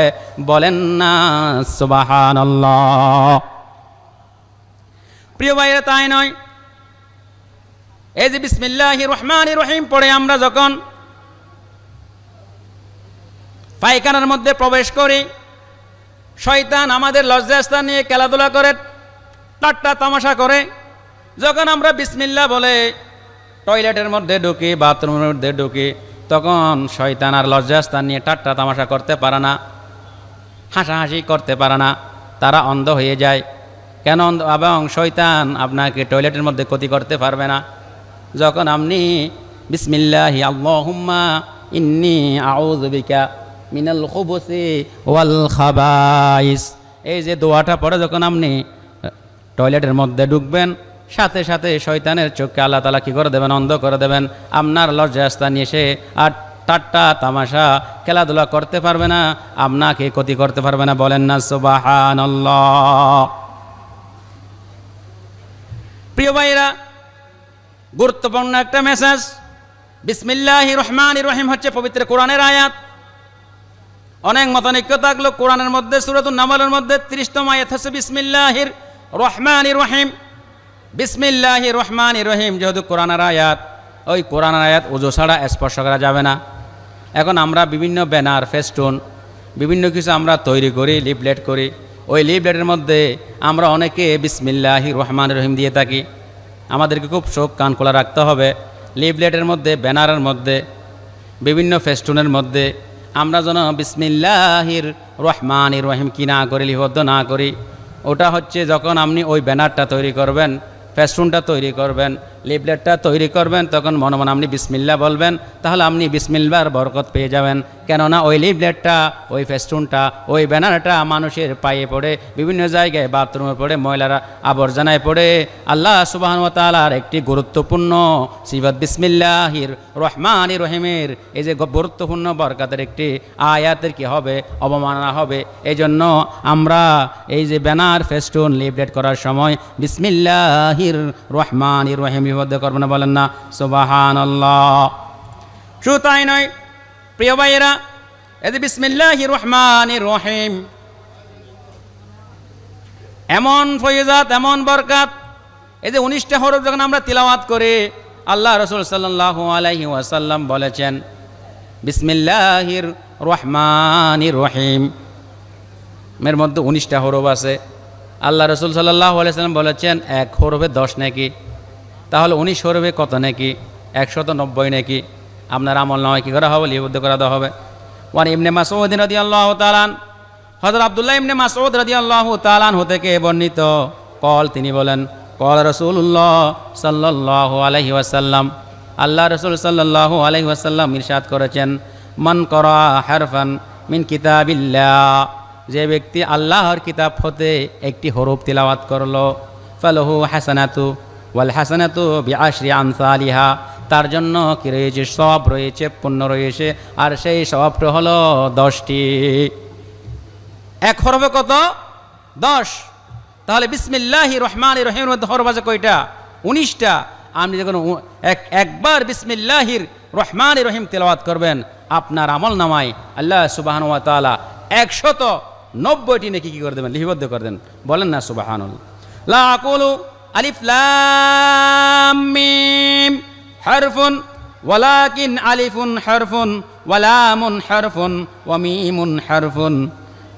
বলেন না সুবহানাল্লাহ। প্রিয় ভাইরা, তাই নয়, এই যে বিসমিল্লাহির রহমানির রহিম পড়ে আমরা যখন পায়খানার মধ্যে প্রবেশ করি, শয়তান আমাদের লজ্জাস্থান নিয়ে খেলাধুলা করে, ঠাট্টা তামাশা করে। যখন আমরা বিসমিল্লাহ বলে টয়লেটের মধ্যে ঢুকি, বাথরুমের মধ্যে ঢুকি, তখন শয়তান আর লজ্জাস্থান নিয়ে ঠাট্টা তামাশা করতে পারে না, হাসাহাসি করতে পারে না, তারা অন্ধ হয়ে যায়। কেন? এবং শয়তান আপনাকে টয়লেটের মধ্যে ক্ষতি করতে পারবে না। যখন আপনি বিসমিল্লাহি আল্লাহুম্মা ইন্নী আউযু বিকা মিনাল খুবুসি ওয়াল খাবাইস, এই যে দোয়াটা পড়ে যখন আপনি টয়লেটের মধ্যে ঢুকবেন, সাথে সাথে শয়তানের চোখকে আল্লাহ তাআলা কি করে দেবেন? অন্ধ করে দেবেন। আপনার লজ্জাস্থান এসে আর ঠাট্টা তামাশা খেলাধুলা করতে পারবে না, আপনাকে ক্ষতি করতে পারবে না। বলেন না সুবহানাল্লাহ। প্রিয় ভাইরা, গুরুত্বপূর্ণ একটা মেসেজ। বিসমিল্লাহির রহমানির রহিম হচ্ছে পবিত্র কোরআনের আয়াত। অনেক মতানৈক্য থাকলো, কোরআনের মধ্যে সূরাতুন নামলের মধ্যে 30তম আয়াত হচ্ছে বিসমিল্লাহির রহমানির রহিম। বিসমিল্লাহির রহমানির রহিম যেহেতু কোরআনের আয়াত, ওই কোরআনের আয়াত ওযু ছাড়া স্পর্শ করা যাবে না। এখন আমরা বিভিন্ন ব্যানার, ফেস্টুন, বিভিন্ন কিছু আমরা তৈরি করি, লিফলেট করি। ওই লিফলেটের মধ্যে আমরা অনেকে বিসমিল্লাহির রহমানির রহিম দিয়ে থাকি। আমাদেরকে খুব চোখ কান খোলা রাখতে হবে। লিফলেটের মধ্যে, ব্যানারের মধ্যে, বিভিন্ন ফেস্টুনের মধ্যে আমরা যেন বিসমিল্লাহির রহমানির রহিম কি না করি, লিপিবদ্ধ না করি। ওটা হচ্ছে যখন আপনি ওই ব্যানারটা তৈরি করবেন, ফেস্টুনটা তৈরি করবেন, লিফলেটটা তৈরি করবেন, তখন মনে মনে আপনি বিসমিল্লাহ বলবেন, তাহলে আপনি বিসমিল্লাহর বরকত পেয়ে যাবেন। কেননা ওই লিফলেটটা, ওই ফেস্টুনটা, ওই ব্যানারটা মানুষের পায়ে পড়ে, বিভিন্ন জায়গায় বাথরুমে পড়ে, ময়লারা আবর্জনায় পড়ে। আল্লাহ সুবহানাহু ওয়া তাআলার একটি গুরুত্বপূর্ণ সিফাত বিসমিল্লাহির রহমানির রহিমের, এই যে গুরুত্বপূর্ণ বরকতের একটি আয়াতের কি হবে? অবমাননা হবে। এই জন্য আমরা এই যে ব্যানার, ফেস্টুন, লিফলেট করার সময় বিসমিল্লাহির রহমানির রহিম লিপিবদ্ধ করবেন না। বলেন না সুবহানাল্লাহ। শুধু তাই নয় প্রিয় ভাইয়েরা, এই যে বিসমিল্লাহির রহমানির রহিম এমন ফয়জাত, এমন বরকত, এই যে 19টা হরফ যখন আমরা তিলাওয়াত করি, আল্লাহ রসুল সাল্লাল্লাহু আলাইহি ওয়াসাল্লাম বলেছেন বিসমিল্লাহির রহমানির রহিম। এর মধ্যে 19টা হরফ আছে। আল্লাহ রসুল সাল্লাল্লাহু আলাইহি ওয়াসাল্লাম বলেছেন এক হরফে 10 নেকি, তাহলে 19 হরফে কত নেকি? 190 নেকি। আপনার আমল নামায় কী করা হবে? লিপিবদ্ধ করা দেওয়া হবে। ওয়ান ইবনে মাসউদ রাদিয়াল্লাহু তাআলা হযরত আব্দুল্লাহ ইবনে মাসউদ রাদিয়াল্লাহু তাআলা থেকে বর্ণিত কল, তিনি বলেন কল রাসূলুল্লাহ সাল্লাল্লাহু আলাইহি ওয়াসাল্লাম, আল্লাহ রসুল সাল্লাল্লাহু আলাইহি ওয়াসাল্লাম ইরশাদ করেছেন মান করা হারফান মিন কিতাবিল্লাহ, যে ব্যক্তি আল্লাহর কিতাব হতে একটি হরফ তিলাওয়াত করলো, ফালাহু হাসানাতু ওয়াল হাসানাতু বিআশরি আমসালিহা, তার জন্য কি রয়েছে? সওয়াব রয়েছে, পুণ্য রয়েছে, আর সেই সওয়াবটা হলো 10টি। এক হরফে কত? 10। তাহলে বিসমিল্লাহির রহমানির রহিমের মধ্যে হরফ আছে কয়টা? 19টা। আপনি যখন একবার বিসমিল্লাহির রহমানির রহিম তেলাওয়াত করবেন, আপনার আমল নামায় আল্লাহ সুবহানাহু ওয়া তাআলা 190টি নেকি কি করে দেবেন? লিপিবদ্ধ করে দেন। বলেন না সুবহানাল্লাহ। লা আকুলু আলিফ লাম মিম হারফুন ওয়ালাকিন আলিফুন হারফুন ওয়া লামুন হারফুন ওয়া মিমুন হারফুন।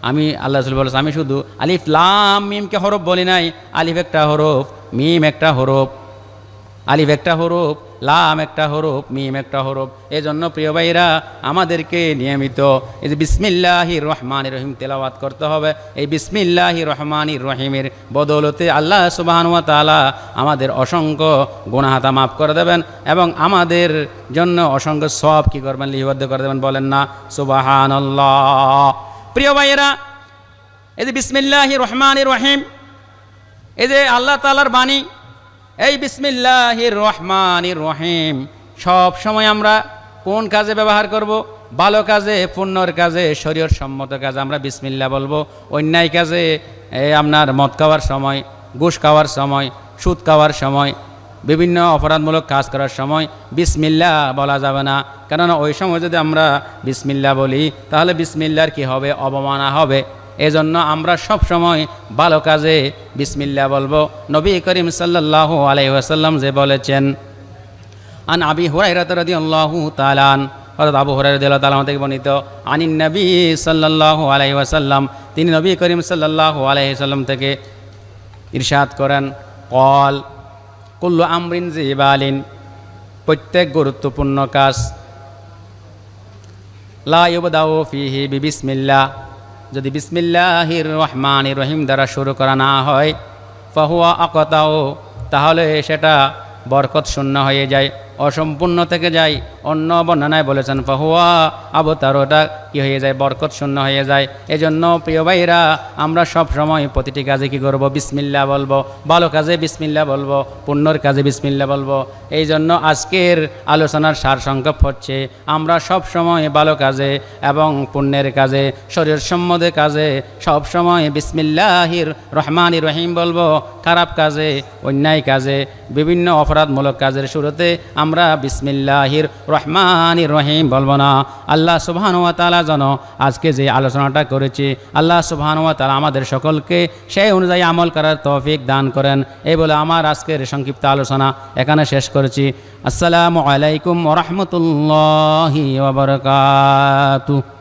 আমি আল্লাহ রাসূল বলেছেন আমি শুধু আলিফ লাম মিমকে হরফ বলি নাই। আলিফ একটা হরফ, মিম একটা হরফ, আলিফ একটা হরফ, লাম একটা হরফ, মিম একটা হরফ। এই জন্য প্রিয় ভাইরা আমাদেরকে নিয়মিত এই যে বিসমিল্লাহির রহমানির রহিম তেলাওয়াত করতে হবে। এই বিসমিল্লাহির রহমানির রহিমের বদৌলতে আল্লাহ সুবহানাহু ওয়া তাআলা আমাদের অসংখ্য গুনাহাতা মাফ করে দেবেন এবং আমাদের জন্য অসংখ্য সওয়াব কি করবেন? লিপিবদ্ধ করে দেবেন। বলেন না সুবহানাল্লাহ। প্রিয় ভাইয়েরা, এই যে বিসমিল্লাহির রহমানির রহিম, এই যে আল্লাহ তাআলার বাণী, এই বিসমিল্লাহির রহমানির রহিম সব সময় আমরা কোন কাজে ব্যবহার করব? ভালো কাজে, পুণ্যর কাজে, শরীয়ত সম্মত কাজে আমরা বিসমিল্লাহ বলবো। অন্যায় কাজে, আপনার মদ খাওয়ার সময়, ঘুষ খাওয়ার সময়, সুদ খাওয়ার সময়, বিভিন্ন অপরাধমূলক কাজ করার সময় বিসমিল্লাহ বলা যাবে না। কেননা ওই সময় যদি আমরা বিসমিল্লাহ বলি তাহলে বিসমিল্লাহর কি হবে? অবমাননা হবে। এজন্য আমরা সব সময় ভালো কাজে বিসমিল্লাহ বলবো। নবী করিম সাল্লাল্লাহু আলাইহি ওয়াসাল্লাম যে বলেছেন, আন আবি হুরায়রা রাদিয়াল্লাহু তাআলা হযরত আবু হুরায়রা রাদিয়াল্লাহু তাআলা থেকে বর্ণিত, আনিন নবী সাল্লাল্লাহু আলাইহি ওয়াসাল্লাম, তিনি নবী করিম সাল্লাল্লাহু আলাইহি ওয়াসাল্লাম থেকে ইরশাদ করেন, কল কুল্লু আমরিন জিবালিন, প্রত্যেক গুরুত্বপূর্ণ কাজ, লা ইউবদাউ ফিহি বিবিসমিল্লাহ, যদি বিসমিল্লাহির রহমানির রহিম দ্বারা শুরু করা না হয়, ফাহুয়া আকতাও, তাহলে সেটা বরকত শূন্য হয়ে যায়, অসম্পূর্ণ থেকে যায়। অন্য বর্ণনায় বলেছেন ফাহুয়া আবতার, ওটা কি হয়ে যায়? বরকত শূন্য হয়ে যায়। এজন্য প্রিয় ভাইরা আমরা সব সময় প্রতিটি কাজে কি করব? বিসমিল্লাহ বলবো। ভালো কাজে বিসমিল্লাহ বলবো, পুণ্যর কাজে বিসমিল্লাহ বলবো। এই জন্য আজকের আলোচনার সার সংক্ষেপ হচ্ছে আমরা সব সময় ভালো কাজে এবং পুণ্যের কাজে, শরীয়ত সম্মত কাজে সব সময় বিসমিল্লাহির রহমানির রহিম বলবো। খারাপ কাজে, অন্যায় কাজে, বিভিন্ন অপরাধমূলক কাজের শুরুতে আমরা বিসমিল্লাহির রহমানির রহিম বলবো না। আল্লাহ সুবহানাহু ওয়া তাআলা যেন আজকে যে আলোচনাটা করেছি, আল্লাহ সুবহানাহু ওয়া তাআলা আমাদের সকলকে সেই অনুযায়ী আমল করার তৌফিক দান করেন। এই বলে আমার আজকের সংক্ষিপ্ত আলোচনা এখানে শেষ করেছি। আসসালামু আলাইকুম ওয়া রাহমাতুল্লাহি ওয়া বারাকাতুহু।